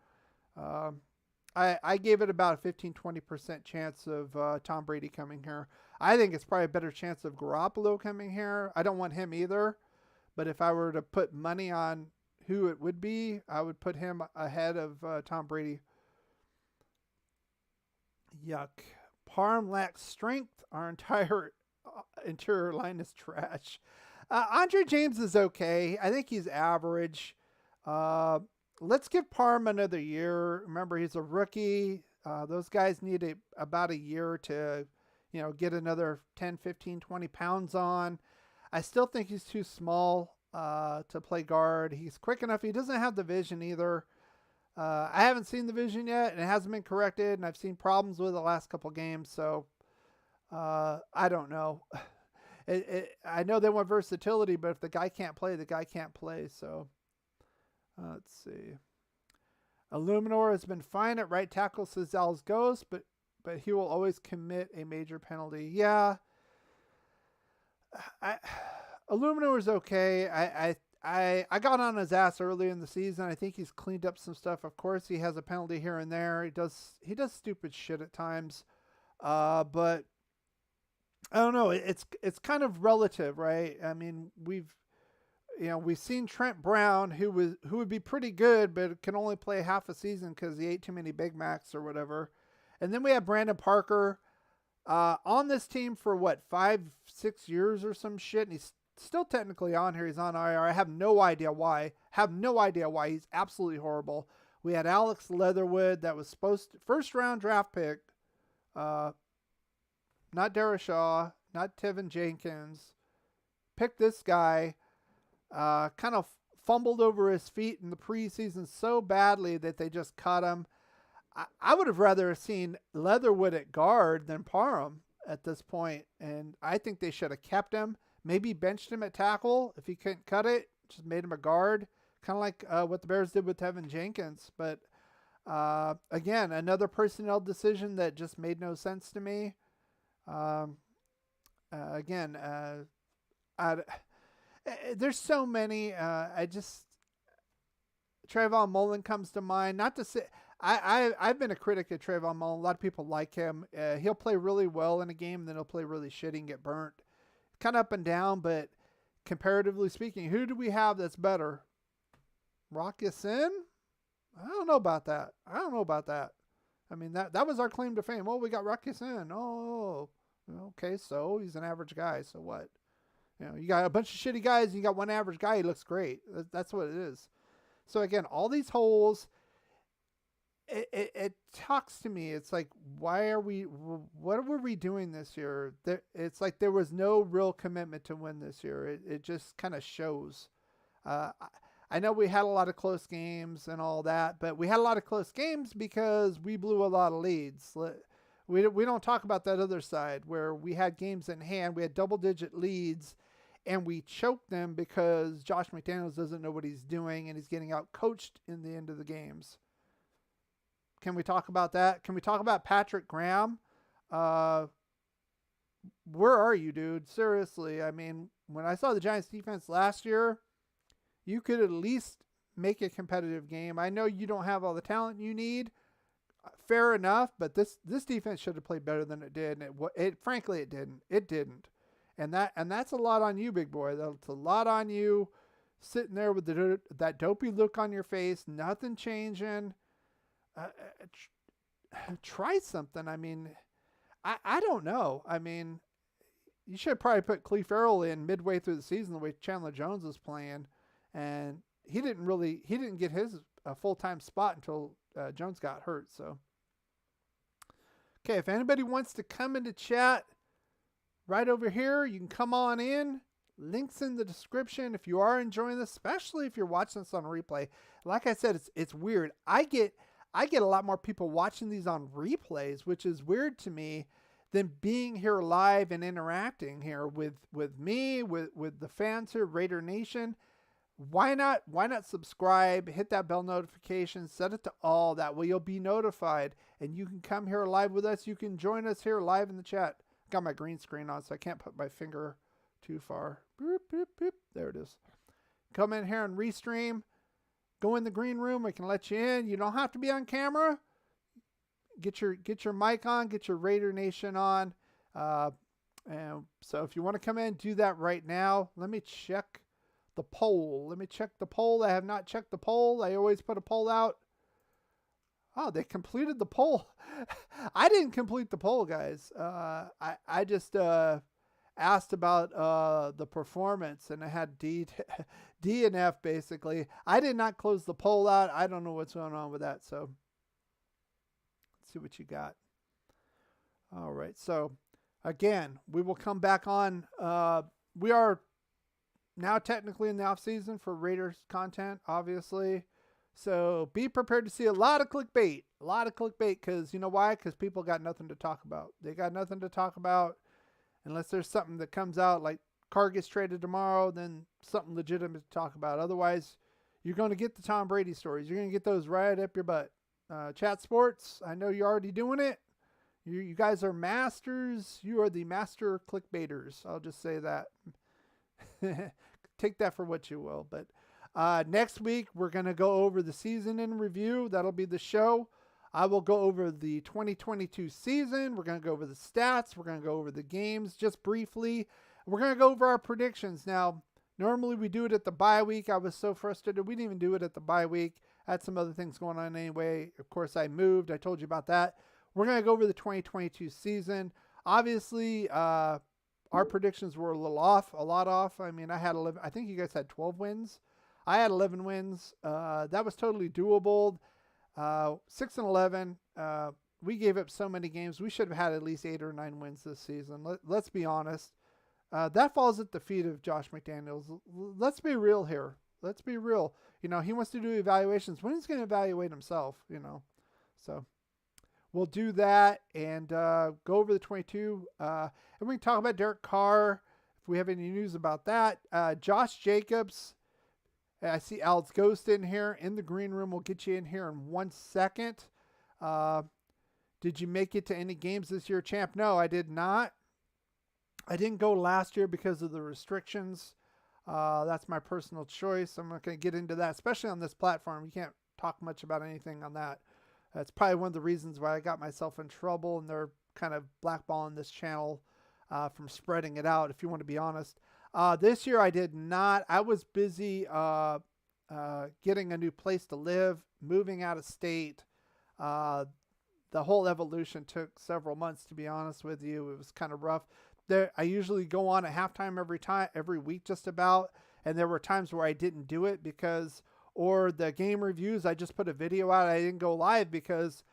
I gave it about a 15-20% chance of Tom Brady coming here. I think it's probably a better chance of Garoppolo coming here. I don't want him either. But if I were to put money on who it would be, I would put him ahead of Tom Brady. Yuck. Parm lacks strength. Our entire interior line is trash. Andre James is okay. I think he's average. Let's give Parm another year. Remember, he's a rookie. Those guys need about a year to, get another 10, 15, 20 pounds on. I still think he's too small to play guard. He's quick enough. He doesn't have the vision either. I haven't seen the vision yet, and it hasn't been corrected, and I've seen problems with it the last couple games, so I don't know. I know they want versatility, but if the guy can't play, the guy can't play, so let's see. Illuminor has been fine at right tackle, says Al's Ghost, but he will always commit a major penalty. Yeah. Illuminor is okay. I got on his ass early in the season. I think he's cleaned up some stuff. Of course, he has a penalty here and there. He does stupid shit at times. But I don't know. It's kind of relative, right? I mean, we've seen Trent Brown, who would be pretty good, but can only play half a season because he ate too many Big Macs or whatever. And then we have Brandon Parker on this team for 5-6 years or some shit, and he's still technically on here. He's on IR. I have no idea why. He's absolutely horrible. We had Alex Leatherwood that was first round draft pick. Not Darashaw, not Tevin Jenkins. Picked this guy. Kind of fumbled over his feet in the preseason so badly that they just cut him. I would have rather seen Leatherwood at guard than Parham at this point, and I think they should have kept him. Maybe benched him at tackle if he couldn't cut it. Just made him a guard, kind of like what the Bears did with Tevin Jenkins. But again, another personnel decision that just made no sense to me. There's so many. Trayvon Mullen comes to mind. Not to say I've been a critic of Trayvon Mullen. A lot of people like him. He'll play really well in a game, then he'll play really shitty and get burnt. Kind of up and down, but comparatively speaking, who do we have that's better? Rock Ya-Sin? I don't know about that. I mean, that was our claim to fame. Oh, we got Rock Ya-Sin. Oh, okay, so he's an average guy. So what? You got a bunch of shitty guys and you got one average guy. He looks great. That's what it is. So again, all these holes, it talks to me. It's like, what were we doing this year? It's like there was no real commitment to win this year. It just kind of shows. I know we had a lot of close games and all that, but we had a lot of close games because we blew a lot of leads. We don't talk about that other side where we had games in hand. We had double-digit leads, and we choked them because Josh McDaniels doesn't know what he's doing, and he's getting out-coached in the end of the games. Can we talk about that? Can we talk about Patrick Graham? Where are you, dude? Seriously, I mean, when I saw the Giants defense last year, you could at least make a competitive game. I know you don't have all the talent you need. Fair enough, but this defense should have played better than it did, and it frankly it didn't. It didn't, and that's a lot on you, big boy. That's a lot on you, sitting there with that dopey look on your face, nothing changing. Try something. I mean, I don't know. I mean, you should probably put Cleve Farrell in midway through the season the way Chandler Jones was playing. And he didn't get his full-time spot until Jones got hurt. So, okay, if anybody wants to come into chat right over here, you can come on in. Links in the description if you are enjoying this, especially if you're watching this on replay. Like I said, it's weird. I get a lot more people watching these on replays, which is weird to me, than being here live and interacting here with me, with the fans here, Raider Nation. Why not subscribe, hit that bell notification, set it to all. That way you'll be notified and you can come here live with us. You can join us here live in the chat. Got my green screen on, so I can't put my finger too far. Boop, boop, boop. There it is. Come in here and restream. Go in the green room. We can let you in. You don't have to be on camera. Get your mic on. Get your Raider Nation on. And so if you want to come in, do that right now. Let me check the poll. I have not checked the poll. I always put a poll out. Oh, they completed the poll. I didn't complete the poll, guys. I just asked about the performance, and I had D and F basically. I did not close the poll out. I don't know what's going on with that. So let's see what you got. All right. So again, we will come back on. We are now technically in the off season for Raiders content, obviously. So be prepared to see a lot of clickbait. Because you know why? Because people got nothing to talk about. They got nothing to talk about unless there's something that comes out like Carr gets traded tomorrow, then something legitimate to talk about. Otherwise, you're going to get the Tom Brady stories. You're going to get those right up your butt. Chat Sports, I know you're already doing it. You guys are masters. You are the master clickbaiters. I'll just say that. Take that for what you will. But next week, we're going to go over the season in review. That'll be the show. I will go over the 2022 season. We're going to go over the stats. We're going to go over the games just briefly. We're going to go over our predictions. Now, normally we do it at the bye week. I was so frustrated. We didn't even do it at the bye week. I had some other things going on anyway. Of course, I moved. I told you about that. We're going to go over the 2022 season. Obviously, our predictions were a lot off. I mean, I had 11. I think you guys had 12 wins. I had 11 wins. That was totally doable. 6-11. We gave up so many games. We should have had at least 8 or 9 wins this season. Let's be honest. That falls at the feet of Josh McDaniels. Let's be real here. Let's be real. You know, he wants to do evaluations. When he's going to evaluate himself, you know. So we'll do that and go over the 22. And we can talk about Derek Carr if we have any news about that. Josh Jacobs. I see Alex Ghost in here in the green room. We'll get you in here in 1 second. Did you make it to any games this year, champ? No, I did not. I didn't go last year because of the restrictions. That's my personal choice. I'm not going to get into that, especially on this platform. You can't talk much about anything on that. That's probably one of the reasons why I got myself in trouble, and they're kind of blackballing this channel from spreading it out, if you want to be honest. This year I did not. I was busy getting a new place to live, moving out of state. The whole evolution took several months, to be honest with you. It was kind of rough. I usually go on at halftime every week just about, and there were times where I didn't do it or the game reviews, I just put a video out. I didn't go live because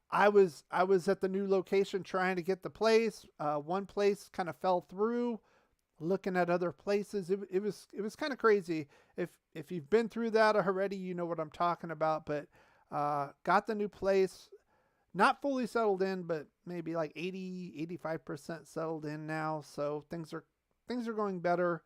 I was at the new location trying to get the place. One place kind of fell through. Looking at other places, it was kind of crazy. If you've been through that already, you know what I'm talking about. But got the new place, not fully settled in, but maybe like 85% settled in now. So things are going better.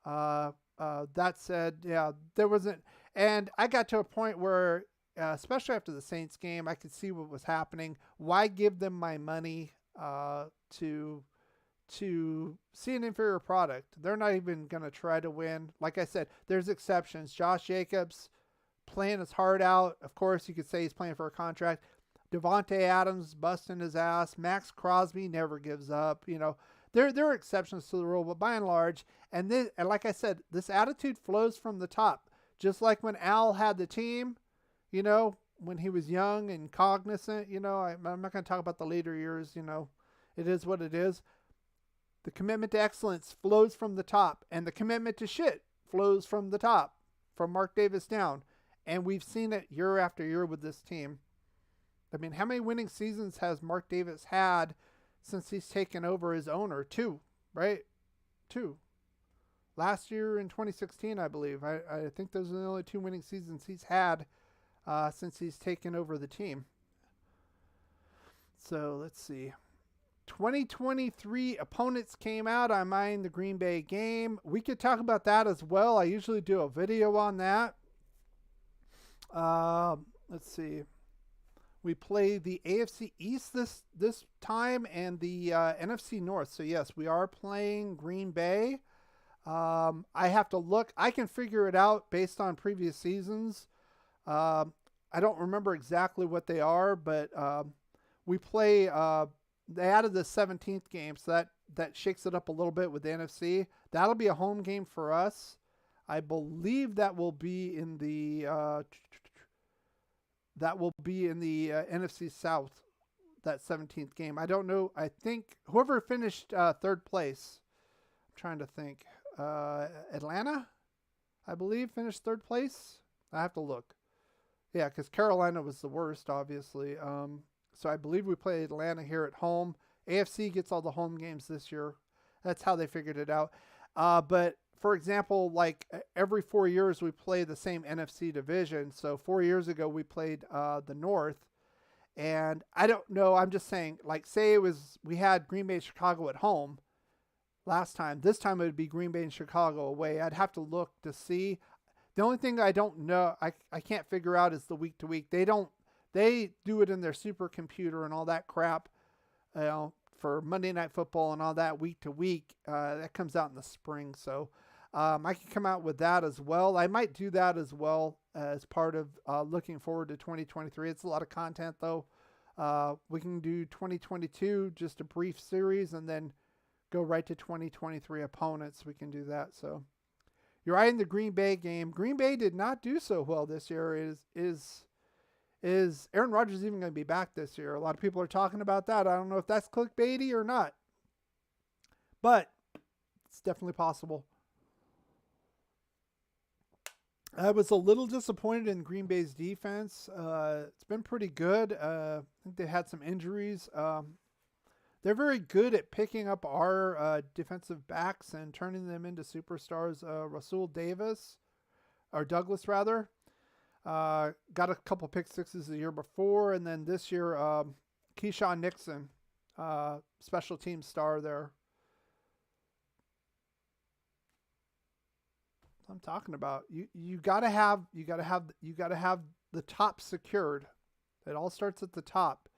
That said, yeah, there wasn't, and I got to a point where, especially after the Saints game, I could see what was happening. Why give them my money to see an inferior product? They're not even going to try to win. Like I said, there's exceptions. Josh Jacobs playing his heart out. Of course, you could say he's playing for a contract. Devontae Adams busting his ass. Max Crosby never gives up. You know, there are exceptions to the rule, but by and large, and like I said, this attitude flows from the top. Just like when Al had the team, you know, when he was young and cognizant, you know, I'm not going to talk about the later years, you know, it is what it is. The commitment to excellence flows from the top, and the commitment to shit flows from the top, from Mark Davis down. And we've seen it year after year with this team. I mean, how many winning seasons has Mark Davis had since he's taken over as owner? 2, right? 2. Last year in 2016, I believe. I think those are the only 2 winning seasons he's had since he's taken over the team. So let's see. 2023 opponents came out. I'm eyeing the Green Bay game. We could talk about that as well. I usually do a video on that. Let's see. We play the AFC East this time and the NFC North. So yes, we are playing Green Bay. I have to look. I can figure it out based on previous seasons. I don't remember exactly what they are, but we play. They added the 17th game, so that shakes it up a little bit with the NFC. That'll be a home game for us. I believe that will be in the NFC South, that 17th game. I don't know. I think whoever finished third place, I'm trying to think. Atlanta, I believe, finished third place. I have to look. Yeah, because Carolina was the worst, obviously. So I believe we play Atlanta here at home. AFC gets all the home games this year. That's how they figured it out. But for example, like every 4 years we play the same NFC division. So 4 years ago we played the North. And I don't know. I'm just saying, like, say we had Green Bay, Chicago at home last time. This time it would be Green Bay and Chicago away. I'd have to look to see. The only thing I don't know, I can't figure out is the week to week. They do it in their supercomputer and all that crap, you know, for Monday Night Football and all that week to week. That comes out in the spring. So I can come out with that as well. I might do that as well as part of looking forward to 2023. It's a lot of content though. We can do 2022, just a brief series, and then go right to 2023 opponents. We can do that. So you're eyeing the Green Bay game. Green Bay did not do so well this year. Is Aaron Rodgers even going to be back this year? A lot of people are talking about that. I don't know if that's clickbaity or not, but it's definitely possible. I was a little disappointed in Green Bay's defense. It's been pretty good. I think they had some injuries. They're very good at picking up our defensive backs and turning them into superstars. Douglas rather. Got a couple pick sixes the year before, and then this year, Keyshawn Nixon, special team star there. I'm talking about you gotta have the top secured. It all starts at the top.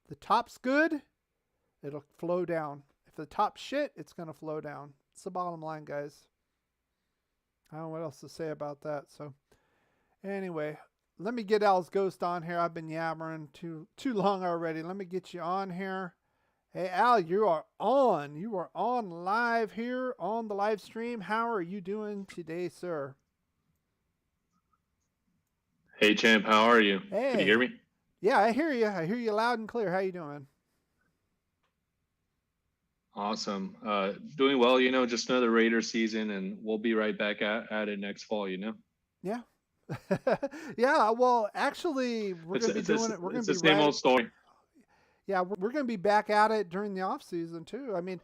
If the top's good, it'll flow down. If the top's shit, it's gonna flow down. It's the bottom line, guys. I don't know what else to say about that. So anyway, let me get Al's Ghost on here. I've been yammering too long already. Let me get you on here. Hey Al, you are on. You are on live here on the live stream. How are you doing today, sir? Hey champ, how are you? Can you hear Hey. me? Yeah, I hear you. I hear you loud and clear. How you doing? Awesome. Doing well, just another Raider season, and we'll be right back at it next fall. Yeah. Yeah, well, actually, we're It's going to be it's doing it. We're going it's to the be same right. old story. Yeah, we're going to be back at it during the off season too. I mean,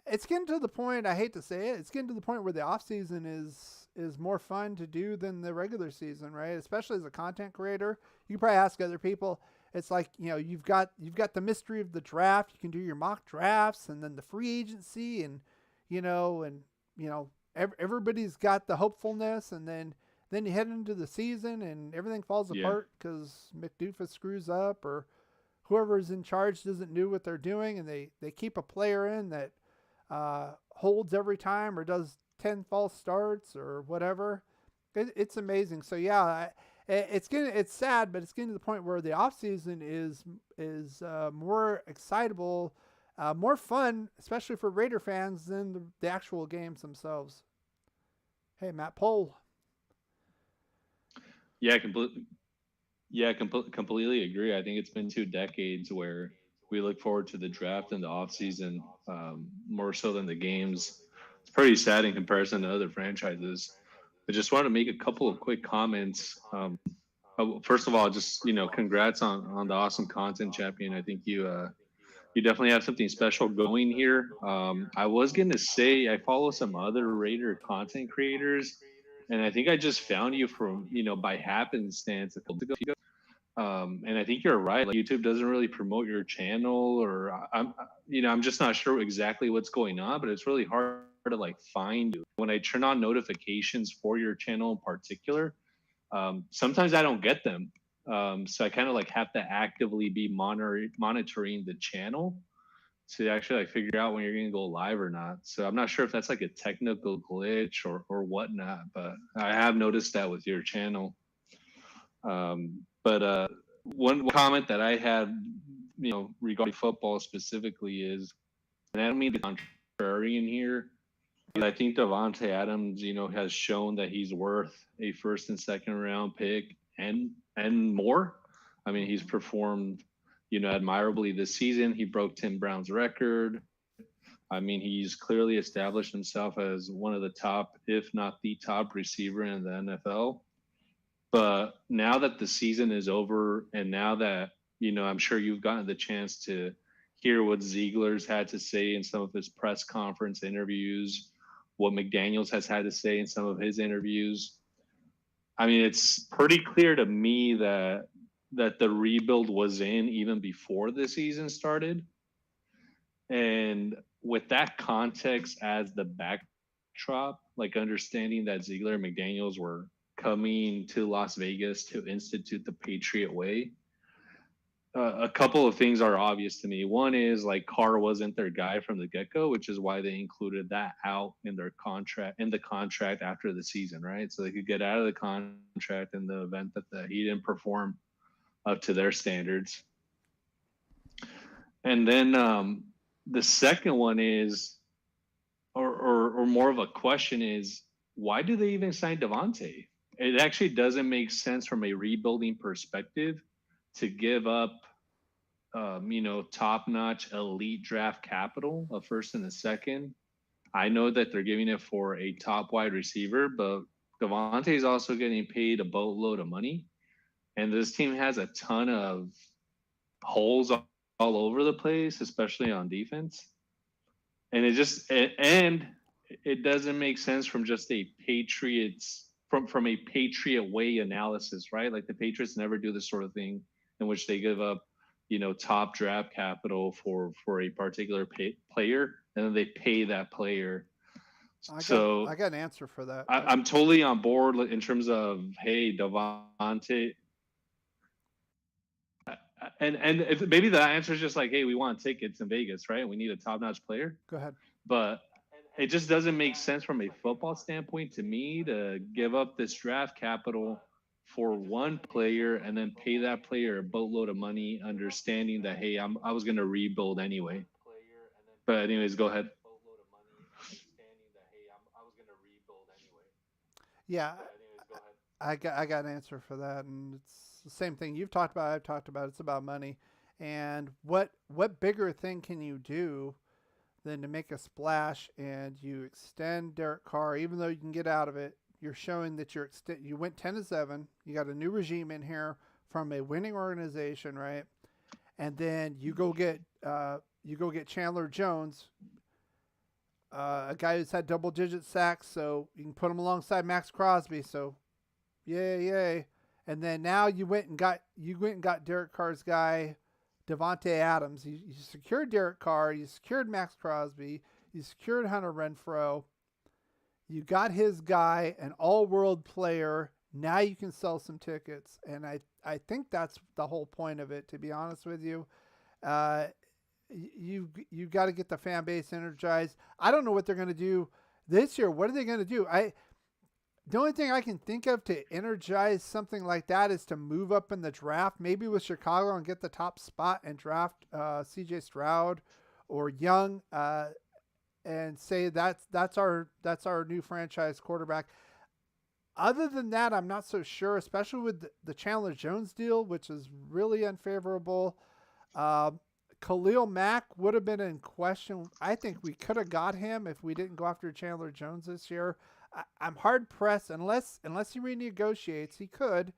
it's getting to the point. I hate to say it. It's getting to the point where the off season is more fun to do than the regular season, right? Especially as a content creator. You can probably ask other people. It's like, you've got the mystery of the draft. You can do your mock drafts, and then the free agency, and you know and you know everybody's got the hopefulness, and then you head into the season and everything falls Yeah. apart because McDoofus screws up, or whoever's in charge doesn't know what they're doing, and they keep a player in that holds every time or does 10 false starts or whatever. It's amazing. So yeah, it's sad, but it's getting to the point where the off season is more excitable, more fun, especially for Raider fans than the actual games themselves. Hey, Matt Pohl. Yeah, completely agree. I think it's been 2 decades where we look forward to the draft and the off season more so than the games. It's pretty sad in comparison to other franchises. I just wanted to make a couple of quick comments. First of all, just congrats on the awesome content champion. I think you definitely have something special going here. I was gonna say I follow some other Raider content creators, and I think I just found you from by happenstance a couple ago. And I think you're right. Like YouTube doesn't really promote your channel, or I'm just not sure exactly what's going on. But it's really hard to like find you when I turn on notifications for your channel in particular. Sometimes I don't get them, so I kind of like have to actively be monitoring the channel to actually like figure out when you're going to go live or not. So I'm not sure if that's like a technical glitch or whatnot, but I have noticed that with your channel. But one comment that I had, regarding football specifically is, and I don't mean the contrarian here, but I think Devontae Adams, has shown that he's worth a first and second round pick and more. I mean, he's performed, admirably this season. He broke Tim Brown's record. I mean, he's clearly established himself as one of the top, if not the top receiver in the NFL. But now that the season is over, and now that, I'm sure you've gotten the chance to hear what Ziegler's had to say in some of his press conference interviews, what McDaniels has had to say in some of his interviews. I mean, it's pretty clear to me that the rebuild was in even before the season started. And with that context as the backdrop, like understanding that Ziegler and McDaniels were coming to Las Vegas to institute the Patriot way, a couple of things are obvious to me. One is like Carr wasn't their guy from the get-go, which is why they included that out in the contract after the season, right? So they could get out of the contract in the event that he didn't perform up to their standards. And then the second one is, or more of a question is, why do they even sign Devontae? It actually doesn't make sense from a rebuilding perspective to give up, top-notch elite draft capital, a first and a second. I know that they're giving it for a top wide receiver, but Devontae is also getting paid a boatload of money, and this team has a ton of holes all over the place, especially on defense. And it doesn't make sense from just a Patriots from a Patriot way analysis, right? Like the Patriots never do this sort of thing in which they give up, top draft capital for a particular player, and then they pay that player. I So got an answer for that. I'm totally on board in terms of, hey, Devontae. And if maybe the answer is just like, hey, we want tickets in Vegas, right? We need a top-notch player. Go ahead. But it just doesn't make sense from a football standpoint to me to give up this draft capital for one player and then pay that player a boatload of money, understanding that, hey, I was going to rebuild anyway. But anyways, go ahead. Yeah, I got an answer for that, and it's the same thing you've talked about. I've talked about. It's about money, and what bigger thing can you do than to make a splash and you extend Derek Carr, even though you can get out of it. You're showing that you went 10-7. You got a new regime in here from a winning organization, right? And then you go get Chandler Jones, a guy who's had double-digit sacks, so you can put him alongside Max Crosby. So, yay! And then now you went and got Derek Carr's guy, Davante Adams. You secured Derek Carr. You secured Max Crosby. You secured Hunter Renfrow. You got his guy, an all-world player. Now you can sell some tickets, and I think that's the whole point of it. To be honest with you, you got to get the fan base energized. I don't know what they're going to do this year. What are they going to do? The only thing I can think of to energize something like that is to move up in the draft, maybe with Chicago, and get the top spot and draft C.J. Stroud or Young, and say that's our new franchise quarterback. Other than that, I'm not so sure, especially with the Chandler Jones deal, which is really unfavorable. Khalil Mack would have been in question. I think we could have got him if we didn't go after Chandler Jones this year. I'm hard pressed unless he renegotiates. He could.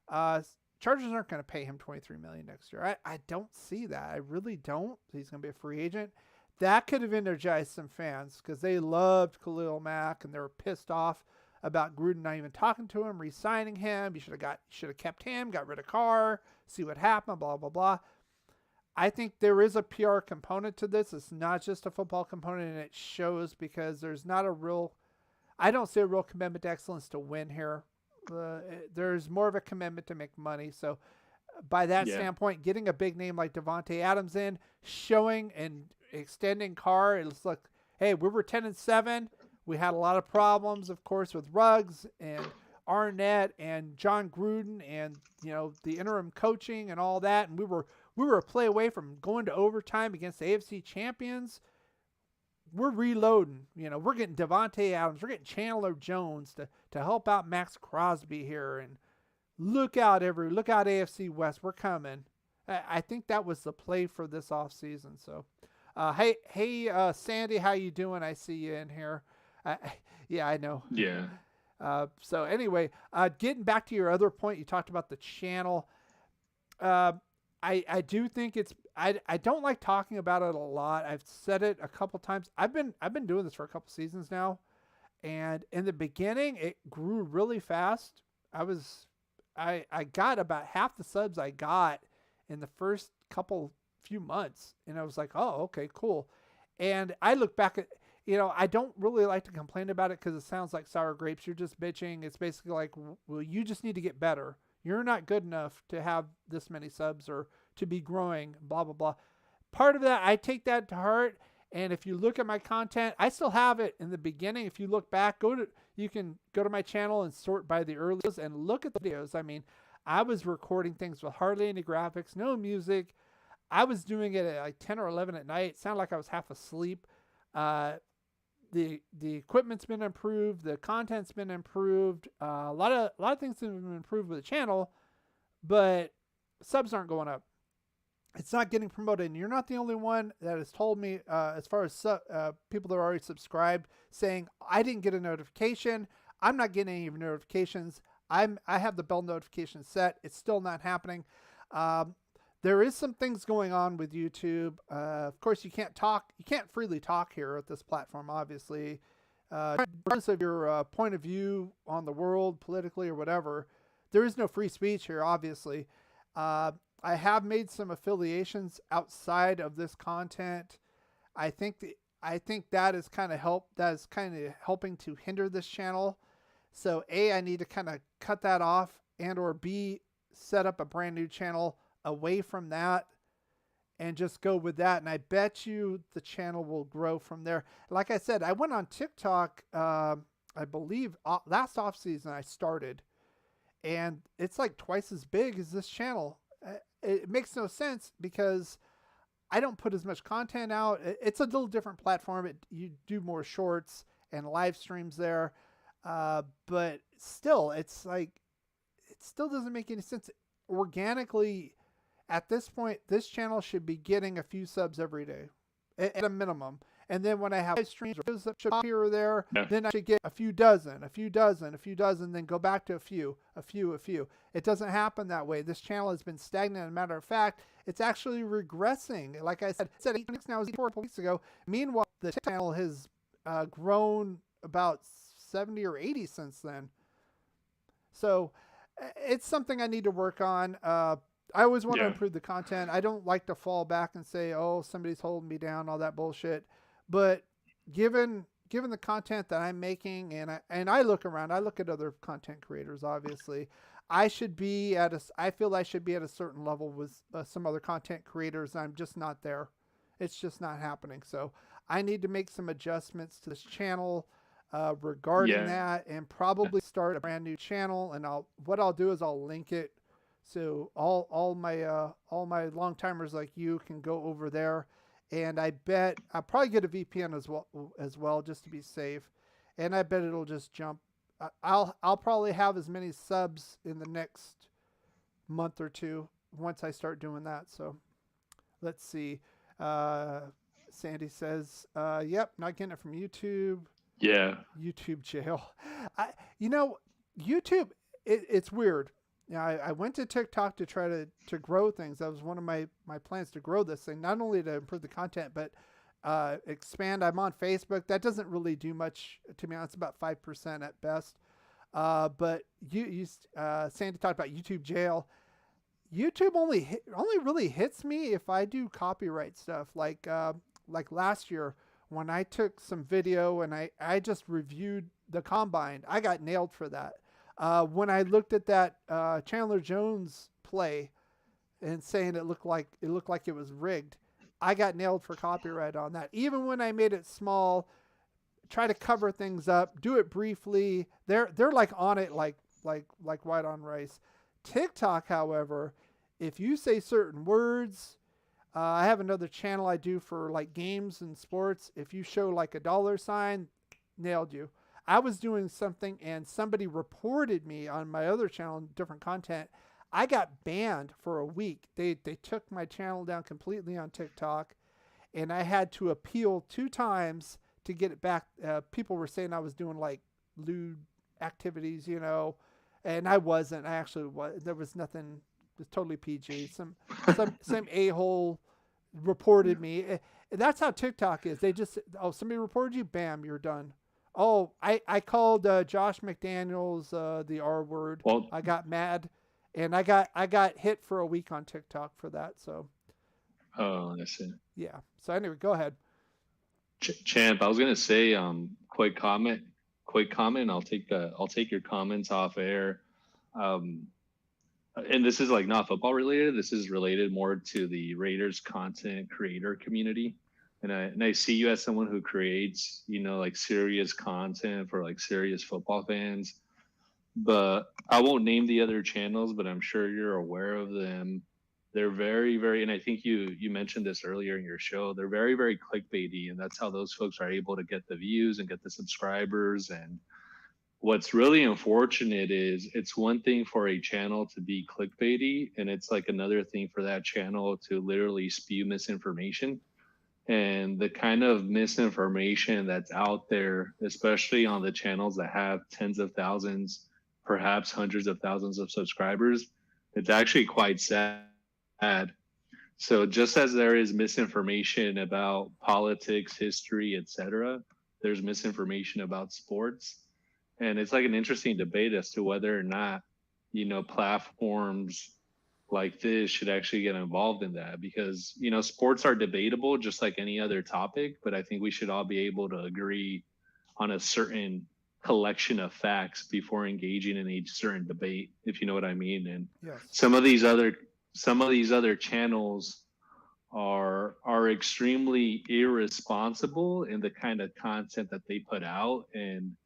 Chargers aren't going to pay him $23 million next year. I don't see that. I really don't. He's going to be a free agent. That could have energized some fans because they loved Khalil Mack and they were pissed off about Gruden not even talking to him, re-signing him. You should have kept him, got rid of Carr, see what happened, blah blah blah. I think there is a PR component to this. It's not just a football component, and it shows because I don't see a real commitment to excellence to win here. There's more of a commitment to make money. So by that standpoint, getting a big name like Davante Adams in, showing and extending Carr, it's like, hey, we were 10-7. We had a lot of problems, of course, with Ruggs and Arnett and John Gruden and, the interim coaching and all that. And we were a play away from going to overtime against the AFC champions. We're reloading. We're getting Davante Adams. We're getting Chandler Jones to help out Max Crosby here. And look out AFC West. We're coming. I think that was the play for this offseason. So, hey, Sandy, how you doing? I see you in here. Yeah, I know. Yeah. So anyway, getting back to your other point, you talked about the channel. I do think I don't like talking about it a lot. I've said it a couple times. I've been doing this for a couple seasons now, and in the beginning it grew really fast. I got about half the subs I got in the first few months, and I was like, oh, okay, cool. And I look back at, I don't really like to complain about it because it sounds like sour grapes. You're just bitching. It's basically like, well, you just need to get better. You're not good enough to have this many subs or to be growing, blah, blah, blah. Part of that, I take that to heart. And if you look at my content, I still have it in the beginning. If you look back, you can go to my channel and sort by the earliest and look at the videos. I mean, I was recording things with hardly any graphics, no music. I was doing it at like 10 or 11 at night. It sounded like I was half asleep. The equipment's been improved, the content's been improved, a lot of things have been improved with the channel, but subs aren't going up. It's not getting promoted, and you're not the only one that has told me, as far as people that are already subscribed, saying I didn't get a notification. I'm not getting any notifications. I have the bell notification set. It's still not happening. There is some things going on with YouTube. Of course, you can't freely talk here at this platform, obviously. Regardless of your point of view on the world, politically or whatever, there is no free speech here, obviously. I have made some affiliations outside of this content. I think that is kind of helping to hinder this channel. So A, I need to kind of cut that off, and or B, set up a brand new channel away from that and just go with that. And I bet you the channel will grow from there. Like I said, I went on TikTok, I believe last off season I started, and it's like twice as big as this channel. It makes no sense because I don't put as much content out. It's a little different platform. You do more shorts and live streams there, but still, it's like it still doesn't make any sense organically. At this point, this channel should be getting a few subs every day, at a minimum. And then when I have live streams here or there, then I should get a few dozen, then go back to a few. It doesn't happen that way. This channel has been stagnant. As a matter of fact, it's actually regressing. Like I said, 8 weeks now, it was 4 weeks ago. Meanwhile, the channel has grown about 70 or 80 since then. So it's something I need to work on. I always want to improve the content. I don't like to fall back and say, oh, somebody's holding me down, all that bullshit. But given the content that I'm making, and I look around, I look at other content creators, obviously, I feel I should be at a certain level with some other content creators. I'm just not there. It's just not happening. So I need to make some adjustments to this channel regarding that, and probably start a brand new channel. And what I'll do is I'll link it. So all my long timers like you can go over there, and I bet I'll probably get a VPN as well just to be safe, and I bet it'll just jump. I'll probably have as many subs in the next month or two once I start doing that. So let's see. Sandy says, "Yep, not getting it from YouTube." Yeah, YouTube jail. YouTube. It's weird. I went to TikTok to try to grow things. That was one of my plans, to grow this thing, not only to improve the content, but expand. I'm on Facebook. That doesn't really do much to me. It's about 5% at best. But Sandy talked about YouTube jail. YouTube only really hits me if I do copyright stuff. Like last year when I took some video and I just reviewed the combine, I got nailed for that. When I looked at that Chandler Jones play and saying it looked like it was rigged, I got nailed for copyright on that. Even when I made it small, try to cover things up, do it briefly, they're like on it like white on rice. TikTok, however, if you say certain words, I have another channel I do for like games and sports. If you show like a $sign, nailed you. I was doing something and somebody reported me on my other channel, different content. I got banned for a week. They took my channel down completely on TikTok, and I had to appeal 2 times to get it back. People were saying I was doing like lewd activities, and I wasn't. I actually was. There was nothing. It was totally PG. Some a-hole reported me. That's how TikTok is. They just, somebody reported you, bam, you're done. Oh, I called Josh McDaniels the R word. Well, I got mad, and I got hit for a week on TikTok for that. So. Oh, I see. Yeah. So anyway, go ahead. Champ, I was gonna say, quick comment. I'll take your comments off air. And this is like not football related. This is related more to the Raiders content creator community. And I see you as someone who creates, like serious content for like serious football fans. But I won't name the other channels, but I'm sure you're aware of them. They're very, very, and I think you mentioned this earlier in your show, they're very, very clickbaity, and that's how those folks are able to get the views and get the subscribers. And what's really unfortunate is it's one thing for a channel to be clickbaity, and it's like another thing for that channel to literally spew misinformation. And the kind of misinformation that's out there, especially on the channels that have tens of thousands, perhaps hundreds of thousands of subscribers, it's actually quite sad. So just as there is misinformation about politics, history, etc., there's misinformation about sports. And it's like an interesting debate as to whether or not, platforms like this should actually get involved in that, because sports are debatable just like any other topic, but I think we should all be able to agree on a certain collection of facts before engaging in a certain debate, if you know what I mean. And yes. Some of these other channels are extremely irresponsible in the kind of content that they put out, and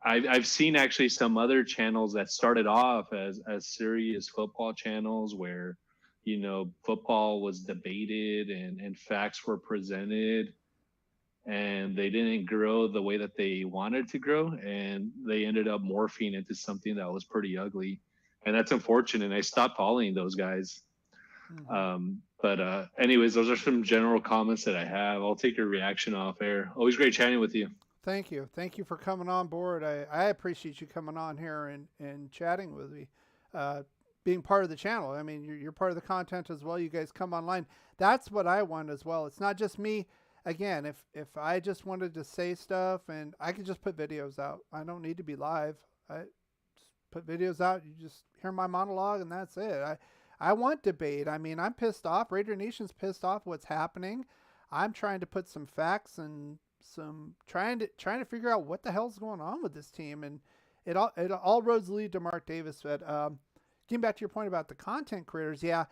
I've seen actually some other channels that started off as serious football channels where, football was debated and facts were presented, and they didn't grow the way that they wanted to grow, and they ended up morphing into something that was pretty ugly, and that's unfortunate. I stopped following those guys. But anyways, those are some general comments that I have. I'll take your reaction off air. Always great chatting with you. Thank you. Thank you for coming on board. I appreciate you coming on here and chatting with me, being part of the channel. I mean, you're part of the content as well. You guys come online. That's what I want as well. It's not just me. Again, if I just wanted to say stuff, and I could just put videos out. I don't need to be live. I just put videos out. You just hear my monologue, and that's it. I want debate. I mean, I'm pissed off. Raider Nation's pissed off what's happening. I'm trying to put some facts and some trying to figure out what the hell's going on with this team, and it all roads lead to Mark Davis. But getting back to your point about the content creators, yeah,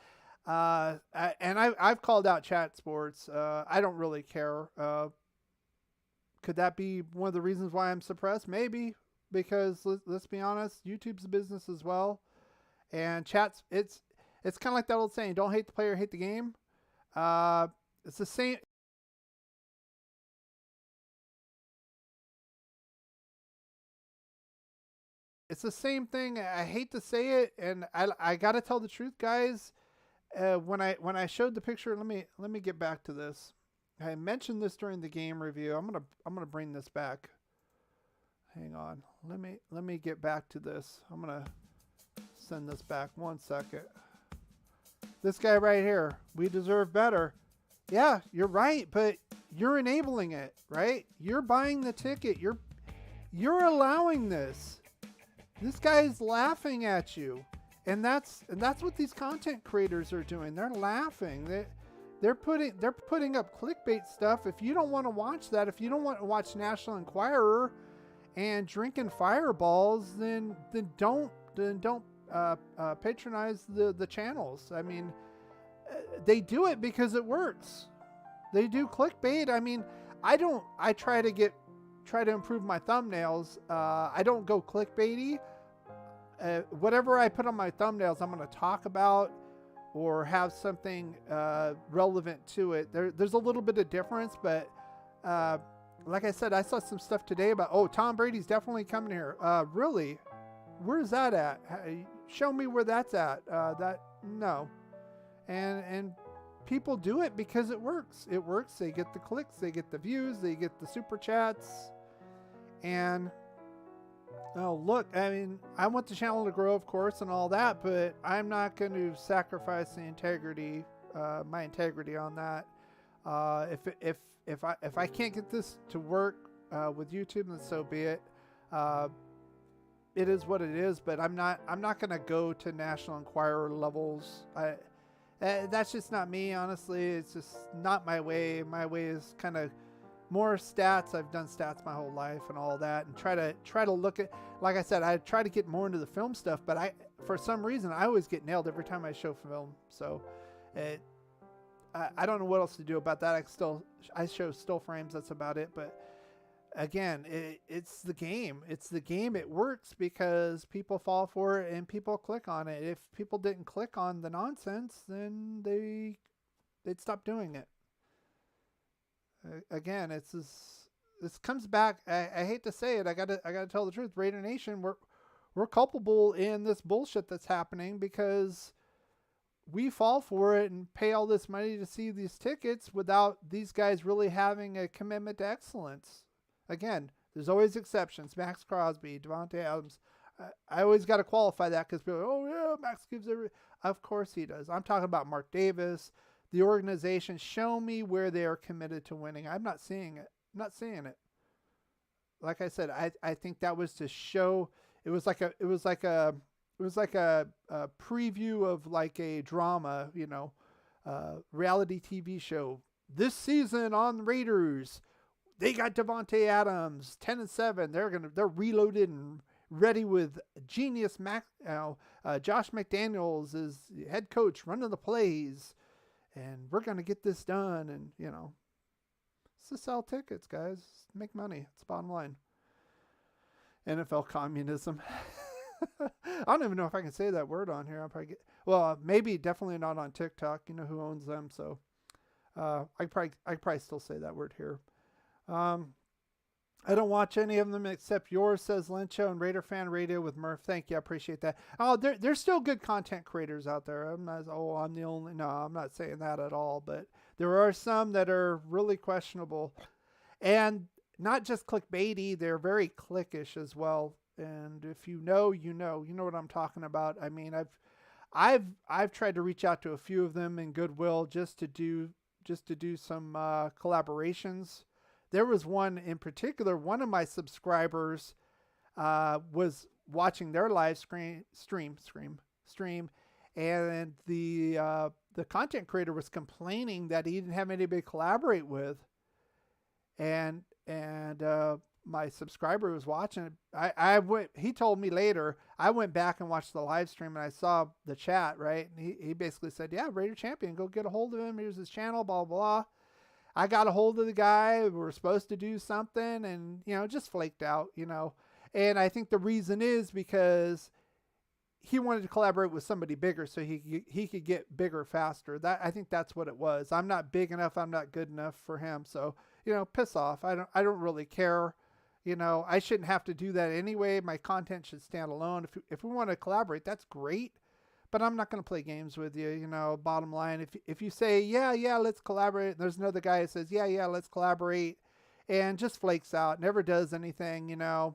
and I've called out Chat Sports. I don't really care. Could that be one of the reasons why I'm suppressed? Maybe, because let's be honest, YouTube's a business as well, and chats. It's kind of like that old saying: "Don't hate the player, hate the game." It's the same. It's the same thing. I hate to say it, and I gotta tell the truth, guys. When I showed the picture, let me get back to this. I mentioned this during the game review. I'm gonna bring this back. Hang on. Let me get back to this. I'm gonna send this back. 1 second. This guy right here. We deserve better. Yeah, you're right, but you're enabling it, right? You're buying the ticket. You're allowing this. This guy's laughing at you, and that's what these content creators are doing. They're laughing. They're putting up clickbait stuff. If you don't want to watch that, if you don't want to watch National Enquirer and drinking fireballs, then don't patronize the channels. I mean, they do it because it works. They do clickbait. I mean, I try to improve my thumbnails. I don't go clickbaity. Whatever I put on my thumbnails, I'm going to talk about or have something relevant to it. There's a little bit of difference, but like I said, I saw some stuff today about, Tom Brady's definitely coming here. Really? Where's that at? Show me where that's at. No. And people do it because it works. It works. They get the clicks, they get the views, they get the super chats. And look, I mean, I want the channel to grow, of course, and all that, but I'm not going to sacrifice the integrity, my integrity on that. If I can't get this to work with YouTube, then so be it. It is what it is, but I'm not going to go to National Enquirer levels. That's just not me, honestly. It's just not my way. My way is kind of more stats. I've done stats my whole life and all that, and try to look at, like I said, I try to get more into the film stuff, but for some reason I always get nailed every time I show film. So I don't know what else to do about that. I show still frames. That's about it. But again, it's the game. It's the game. It works because people fall for it and people click on it. If people didn't click on the nonsense, then they'd stop doing it. Again, this comes back. I hate to say it. I gotta tell the truth. Raider Nation, we're culpable in this bullshit that's happening because we fall for it and pay all this money to see these tickets without these guys really having a commitment to excellence. Again, there's always exceptions. Max Crosby, Devontae Adams. I always got to qualify that because people are, oh yeah, Max gives every. Of course he does. I'm talking about Mark Davis, the organization. Show me where they are committed to winning. I'm not seeing it. I'm not seeing it. Like I said, I think that was to show. It was like a preview of like a drama, reality TV show. This season on Raiders, they got Devontae Adams, 10-7. They're reloaded and ready with genius Josh McDaniels is head coach running the plays, and we're gonna get this done. And it's to sell tickets, guys. Make money. It's the bottom line. NFL communism. I don't even know if I can say that word on here. I'll probably maybe definitely not on TikTok. You know who owns them, so I probably still say that word here. I don't watch any of them except yours, says Lencho, and Raider Fan Radio with Murph. Thank you, I appreciate that. Oh, there's still good content creators out there. I'm the only. No, I'm not saying that at all. But there are some that are really questionable, and not just clickbaity. They're very clickish as well. And if you know, you know what I'm talking about. I mean, I've tried to reach out to a few of them in goodwill just to do some collaborations. There was one in particular. One of my subscribers was watching their live stream, and the content creator was complaining that he didn't have anybody to collaborate with, and my subscriber was watching it. He told me later, I went back and watched the live stream and I saw the chat, right? And he basically said, yeah, Raider Champion, go get a hold of him. Here's his channel, blah, blah. I got a hold of the guy. We were supposed to do something and, just flaked out, And I think the reason is because he wanted to collaborate with somebody bigger so he could get bigger faster. I think that's what it was. I'm not big enough. I'm not good enough for him. So, piss off. I don't really care. I shouldn't have to do that anyway. My content should stand alone. If we want to collaborate, that's great. But I'm not going to play games with you. Bottom line, if you say, yeah, let's collaborate, and there's another guy who says, yeah, let's collaborate, and just flakes out, never does anything, I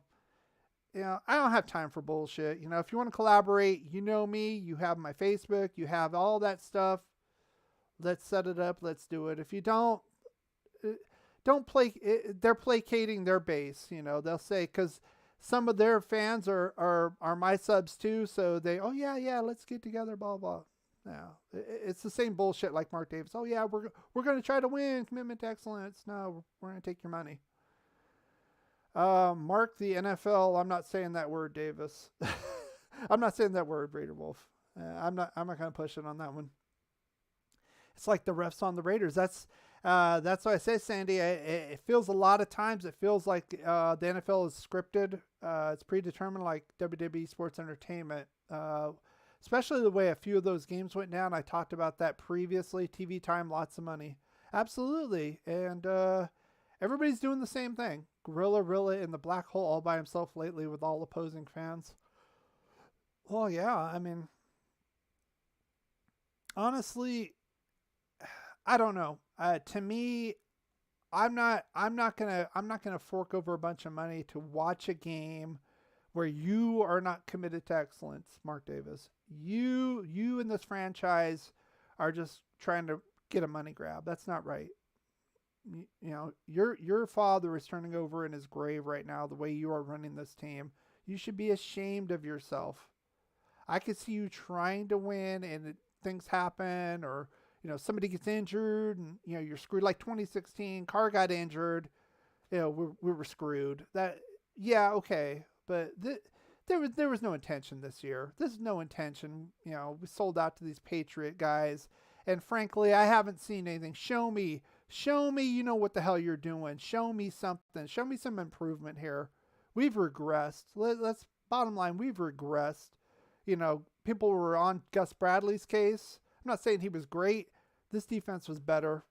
don't have time for bullshit. If you want to collaborate, you know me, you have my Facebook, you have all that stuff. Let's set it up. Let's do it. If you don't play, they're placating their base. They'll say, because some of their fans are my subs too. So they, oh yeah, let's get together, blah, blah. No, it's the same bullshit like Mark Davis. Oh yeah, we're going to try to win, commitment to excellence. No, we're going to take your money. Mark the NFL. I'm not saying that word, Davis. I'm not saying that word, Raider Wolf. I'm not going to push it on that one. It's like the refs on the Raiders. That's what I say, Sandy. It feels a lot of times, it feels like the NFL is scripted. It's predetermined like WWE Sports Entertainment, especially the way a few of those games went down. I talked about that previously. TV time, lots of money. Absolutely. And everybody's doing the same thing. Gorilla Rilla in the black hole all by himself lately with all opposing fans. Well, yeah, I mean, honestly, I don't know. To me, I'm not gonna fork over a bunch of money to watch a game where you are not committed to excellence, Mark Davis. You in this franchise are just trying to get a money grab. That's not right. Your father is turning over in his grave right now the way you are running this team. You should be ashamed of yourself. I could see you trying to win and things happen, or somebody gets injured and, you're screwed. Like 2016, Carr got injured. We were screwed. Yeah, okay. But there was no intention this year. There's no intention. We sold out to these Patriot guys. And frankly, I haven't seen anything. Show me, what the hell you're doing. Show me something. Show me some improvement here. We've regressed. Let's bottom line, we've regressed. People were on Gus Bradley's case. I'm not saying he was great. This defense was better.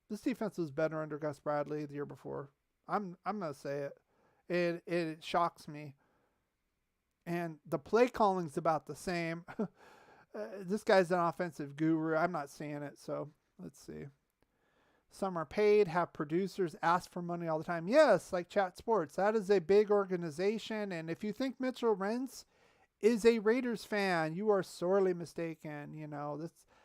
This defense was better under Gus Bradley the year before. I'm going to say it. It shocks me. And the play calling's about the same. This guy's an offensive guru. I'm not seeing it, so let's see. Some are paid, have producers, ask for money all the time. Yes, like Chat Sports. That is a big organization, and if you think Mitchell Rentz is a Raiders fan, you are sorely mistaken.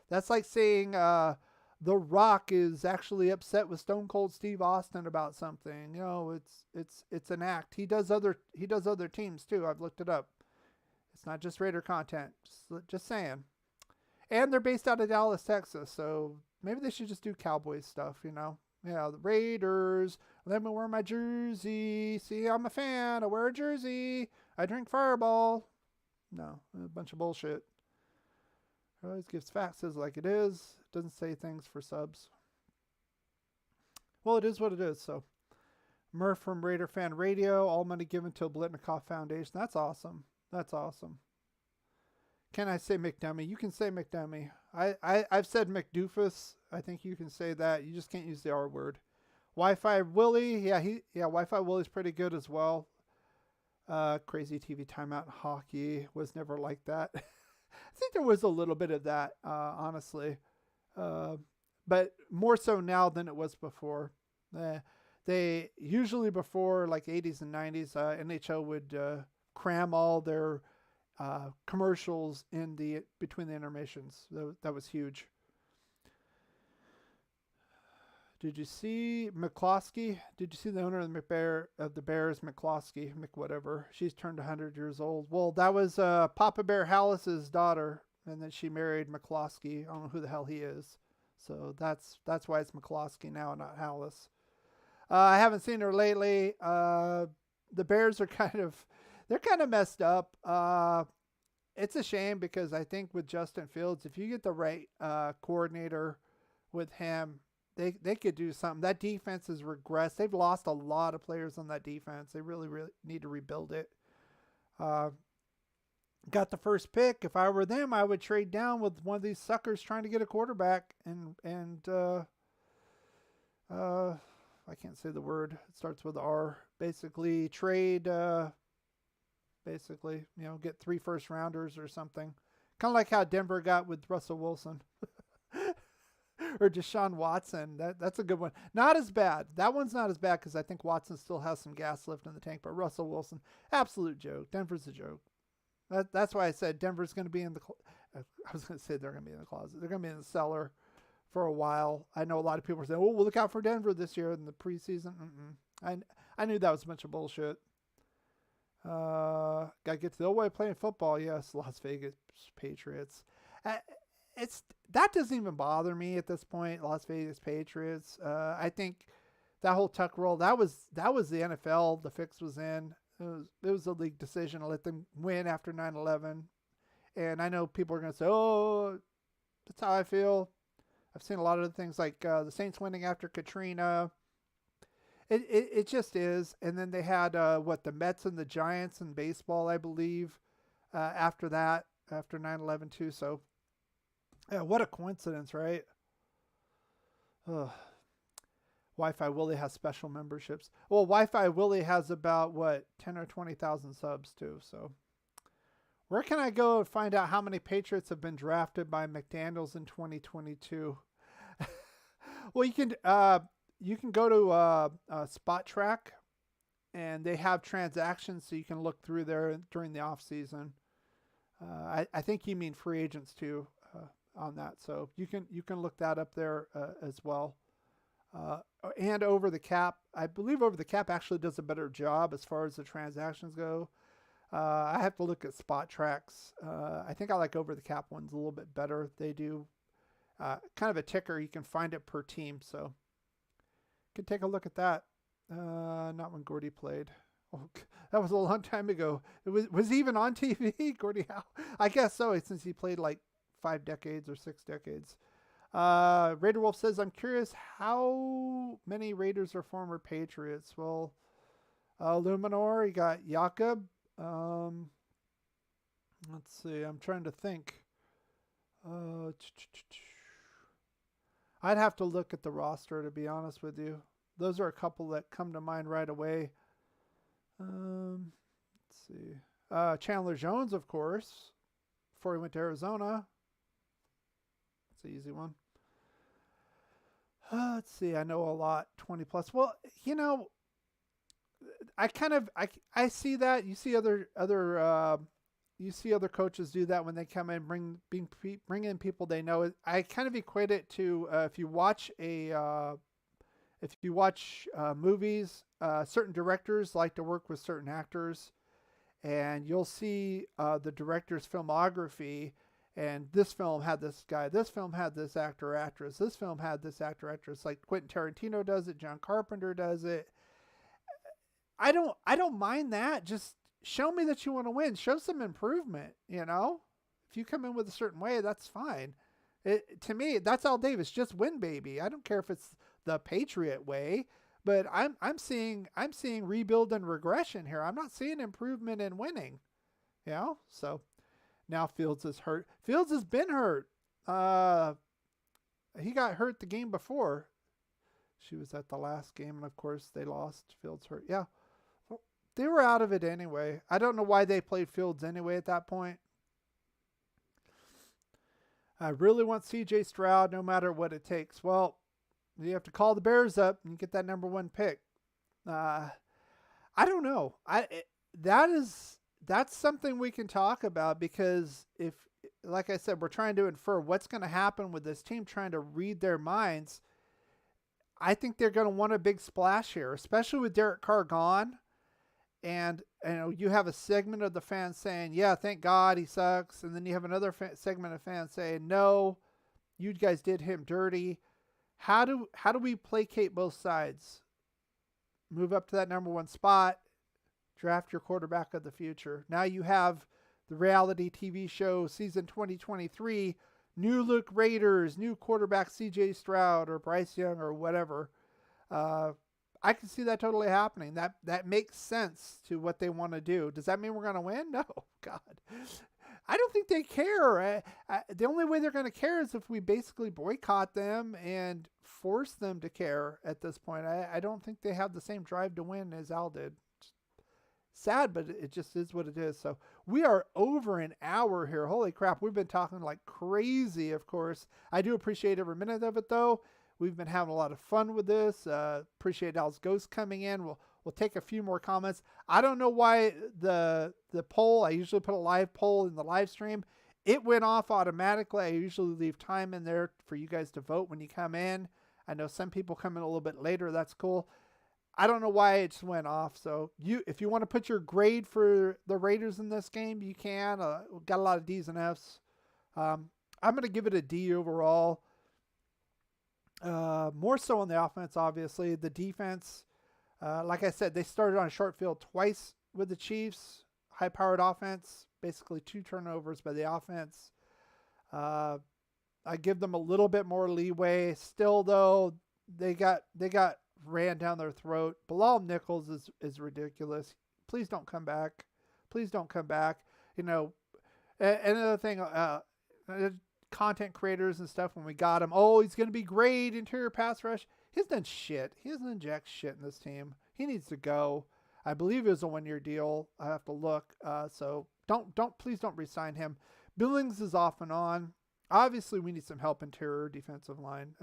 That's like saying The Rock is actually upset with Stone Cold Steve Austin about something. It's an act. He does other teams too. I've looked it up. It's not just Raider content. Just saying. And they're based out of Dallas, Texas, so maybe they should just do Cowboys stuff. The Raiders. Let me wear my jersey. See, I'm a fan. I wear a jersey. I drink Fireball. No, a bunch of bullshit. Always gives facts as like it is. Doesn't say things for subs. Well, it is what it is, so Murph from Raider Fan Radio. All money given to Blitnikoff Foundation. That's awesome. That's awesome. Can I say McDummy? You can say McDummy. I've said McDoofus. I think you can say that. You just can't use the R word. Wi-Fi Willie. Yeah, Wi-Fi Willie's pretty good as well. Crazy TV timeout hockey was never like that. I think there was a little bit of that, honestly. But more so now than it was before. They usually before like 80s and 90s, NHL would cram all their commercials in between the intermissions. That was huge. Did you see McCloskey? Did you see the owner of the Bears, McCloskey, whatever? She's turned 100 years old. Well, that was Papa Bear Hallis's daughter, and then she married McCloskey. I don't know who the hell he is. So that's why it's McCloskey now, not Hallis. I haven't seen her lately. The Bears are kind of messed up. It's a shame because I think with Justin Fields, if you get the right coordinator with him, they could do something. That defense has regressed. They've lost a lot of players on that defense. They really, really need to rebuild it. Got the first pick. If I were them, I would trade down with one of these suckers trying to get a quarterback and I can't say the word. It starts with R. Basically trade, get 3 first rounders or something. Kind of like how Denver got with Russell Wilson. Or Deshaun Watson. That's a good one. Not as bad. That one's not as bad because I think Watson still has some gas left in the tank. But Russell Wilson, absolute joke. Denver's a joke. That's why I said Denver's going to be in the. I was going to say they're going to be in the closet. They're going to be in the cellar for a while. I know a lot of people are saying, "Oh, we'll look out for Denver this year in the preseason." I knew that was a bunch of bullshit. Got to get to the old way of playing football. Yes, Las Vegas Patriots. That doesn't even bother me at this point. Las Vegas Patriots. I think that whole tuck roll, that was the NFL. The fix was in. It was a league decision to let them win after 9/11. And I know people are going to say, "Oh, that's how I feel." I've seen a lot of the things like the Saints winning after Katrina. It just is. And then they had the Mets and the Giants in baseball, I believe, after that, after 9/11 too. So. Yeah, what a coincidence, right? Wi-Fi Willie has special memberships. Well, Wi-Fi Willie has about, 10 or 20,000 subs, too. So where can I go and find out how many Patriots have been drafted by McDaniels in 2022? Well, you can go to Spot Track, and they have transactions, so you can look through there during the off season. I think you mean free agents, too. On that, so you can look that up there as well, and Over the Cap. I believe Over the Cap actually does a better job as far as the transactions go. I have to look at Spot Tracks. I think I like Over the Cap ones a little bit better. They do kind of a ticker. You can find it per team, so you can take a look at that. Not when Gordy played. Oh, that was a long time ago. Was he even on TV, Gordie Howe? I guess so, since he played like 5 decades or 6 decades. Raider Wolf says, I'm curious how many Raiders are former Patriots. Well, Luminor, you got Jakob. Let's see. I'm trying to think. I'd have to look at the roster, to be honest with you. Those are a couple that come to mind right away. Let's see. Chandler Jones, of course, before he went to Arizona. That's an easy one. Let's see. I know a lot. 20 plus. Well, I see that. You see other coaches do that when they come in, bring in people they know. I kind of equate it to if you watch movies, certain directors like to work with certain actors, and you'll see the director's filmography. And this film had this guy. This film had this actor or actress. This film had this actor or actress. Like Quentin Tarantino does it. John Carpenter does it. I don't mind that. Just show me that you want to win. Show some improvement. If you come in with a certain way, that's fine. To me, that's Al Davis. Just win, baby. I don't care if it's the Patriot way, But I'm seeing rebuild and regression here. I'm not seeing improvement in winning. You know? So now Fields is hurt. Fields has been hurt. He got hurt the game before. She was at the last game, and of course they lost. Fields hurt. Yeah. Well, they were out of it anyway. I don't know why they played Fields anyway at that point. I really want CJ Stroud no matter what it takes. Well, you have to call the Bears up and get that number 1 pick. I don't know. That's something we can talk about, because if, like I said, we're trying to infer what's going to happen with this team, trying to read their minds. I think they're going to want a big splash here, especially with Derek Carr gone. And you have a segment of the fans saying, yeah, thank God he sucks. And then you have another segment of fans saying, no, you guys did him dirty. How do we placate both sides? Move up to that number 1 spot, draft your quarterback of the future. Now you have the reality TV show season 2023, new look Raiders, new quarterback CJ Stroud or Bryce Young or whatever. I can see that totally happening. That makes sense to what they want to do. Does that mean we're going to win? No, God. I don't think they care. The only way they're going to care is if we basically boycott them and force them to care at this point. I don't think they have the same drive to win as Al did. Sad, but it just is what it is. So we are over an hour here. Holy crap. We've been talking like crazy, of course. I do appreciate every minute of it, though. We've been having a lot of fun with this. Appreciate Al's Ghost coming in. We'll take a few more comments. I don't know why the poll, I usually put a live poll in the live stream. It went off automatically. I usually leave time in there for you guys to vote when you come in. I know some people come in a little bit later. That's cool. I don't know why it just went off. So if you want to put your grade for the Raiders in this game, you can. We've got a lot of D's and F's. I'm going to give it a D overall. More so on the offense, obviously. The defense, like I said, they started on a short field twice with the Chiefs. High-powered offense, basically 2 turnovers by the offense. I give them a little bit more leeway. Still, though, they got ran down their throat. Bilal Nichols is ridiculous. Please don't come back. Please don't come back. Another thing, content creators and stuff, when we got him, he's going to be great interior pass rush. He's done shit. He doesn't inject shit in this team. He needs to go. I believe it was a 1-year deal. I have to look. So please don't re-sign him. Billings is off and on. Obviously, we need some help interior defensive line.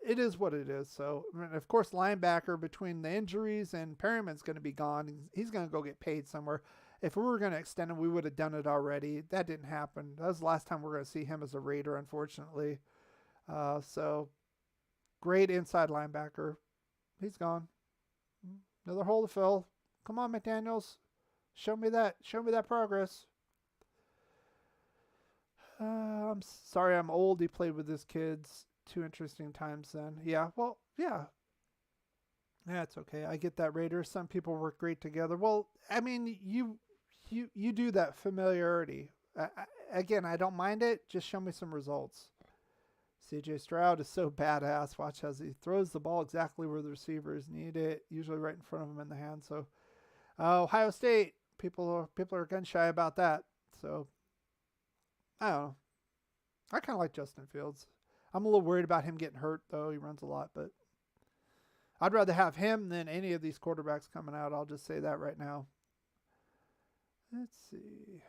It is what it is. So, of course, linebacker, between the injuries and Perryman's going to be gone. He's going to go get paid somewhere. If we were going to extend him, we would have done it already. That didn't happen. That was the last time we're going to see him as a Raider, unfortunately. So, great inside linebacker. He's gone. Another hole to fill. Come on, McDaniels. Show me that progress. I'm sorry I'm old. He played with his kids. 2 interesting times then. Yeah, well, yeah. Yeah, it's okay. I get that, Raiders. Some people work great together. Well, I mean, you do that familiarity. Again, I don't mind it. Just show me some results. CJ Stroud is so badass. Watch as he throws the ball exactly where the receivers need it, usually right in front of him in the hand. So, Ohio State, people are gun shy about that. So, I don't know. I kind of like Justin Fields. I'm a little worried about him getting hurt, though. He runs a lot, but I'd rather have him than any of these quarterbacks coming out. I'll just say that right now. Let's see.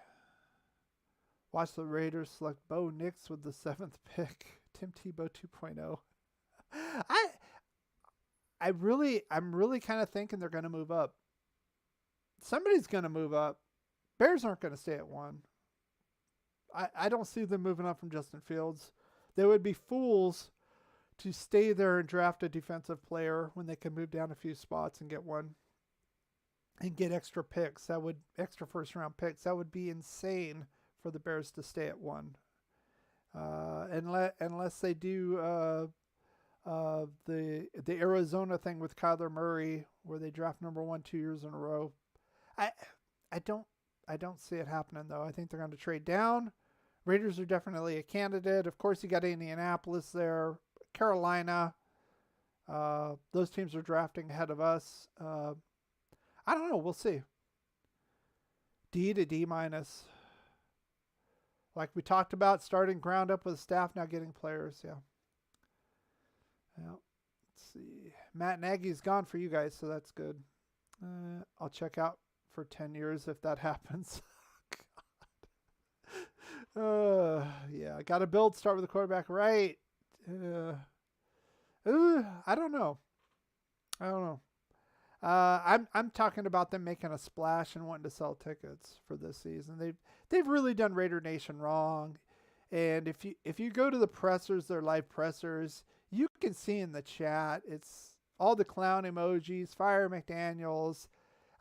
Watch the Raiders select Bo Nix with the 7th pick. Tim Tebow 2.0. I'm really kind of thinking they're going to move up. Somebody's going to move up. Bears aren't going to stay at 1. I don't see them moving up from Justin Fields. They would be fools to stay there and draft a defensive player when they can move down a few spots and get one and get extra picks. Extra first round picks. That would be insane for the Bears to stay at 1. Unless they do the Arizona thing with Kyler Murray, where they draft number 1 2 years in a row. I don't see it happening, though. I think they're going to trade down. Raiders are definitely a candidate. Of course, you got Indianapolis there, Carolina. Those teams are drafting ahead of us. I don't know. We'll see. D to D minus. Like we talked about, starting ground up with staff, now getting players. Yeah. Let's see. Matt Nagy's gone for you guys, so that's good. I'll check out for 10 years if that happens. God. Yeah, got to build. Start with the quarterback, right? I don't know. I'm talking about them making a splash and wanting to sell tickets for this season. They've really done Raider Nation wrong. And if you go to the pressers, their live pressers, you can see in the chat, it's all the clown emojis, Fire McDaniels.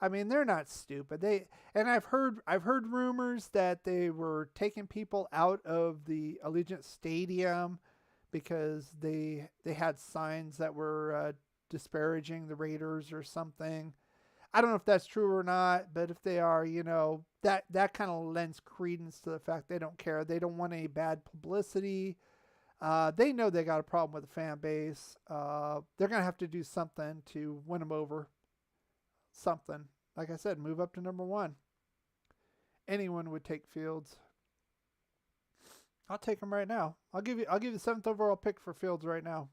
I mean, they're not stupid. I've heard rumors that they were taking people out of the Allegiant Stadium because they had signs that were disparaging the Raiders or something. I don't know if that's true or not, but if they are, that kind of lends credence to the fact they don't care. They don't want any bad publicity. They know they got a problem with the fan base. They're going to have to do something to win them over. Something. Like I said, move up to number 1. Anyone would take Fields. I'll take him right now. I'll give you the 7th overall pick for Fields right now.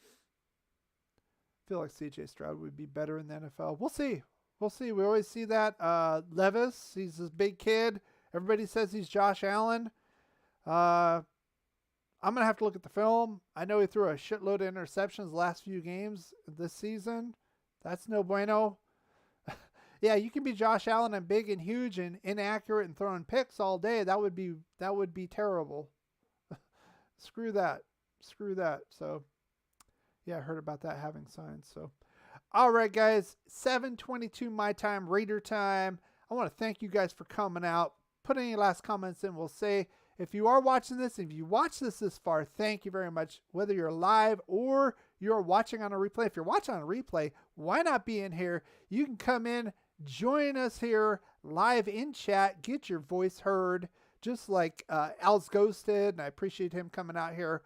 I feel like CJ Stroud would be better in the NFL. We'll see. We always see that. Levis, he's this big kid. Everybody says he's Josh Allen. I'm going to have to look at the film. I know he threw a shitload of interceptions the last few games this season. That's no bueno. Yeah, you can be Josh Allen and big and huge and inaccurate and throwing picks all day. That would be terrible. Screw that. So, yeah, I heard about that having signs. So, all right, guys, 7:22 my time, Raider time. I want to thank you guys for coming out. Put any last comments in. We'll say if you are watching this, if you watch this far, thank you very much. Whether you're live or you're watching on a replay, if you're watching on a replay, why not be in here? You can come in, join us here live in chat, get your voice heard, just like Al's Ghosted, and I appreciate him coming out here.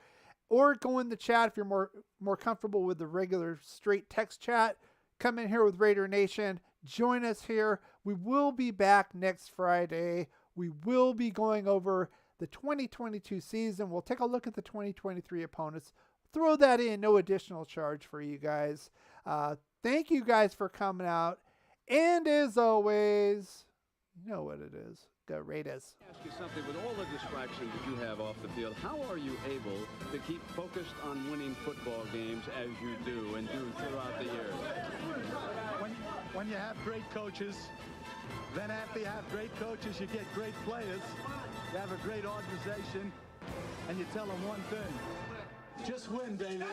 Or go in the chat if you're more comfortable with the regular straight text chat. Come in here with Raider Nation. Join us here. We will be back next Friday. We will be going over the 2022 season. We'll take a look at the 2023 opponents. Throw that in, no additional charge for you guys. Thank you guys for coming out. And as always, you know what it is. Go Raiders. Ask you something. With all the distractions that you have off the field, how are you able to keep focused on winning football games as you do and do throughout the years? When you have great coaches, then after you have great coaches, you get great players. You have a great organization, and you tell them one thing: just win, baby.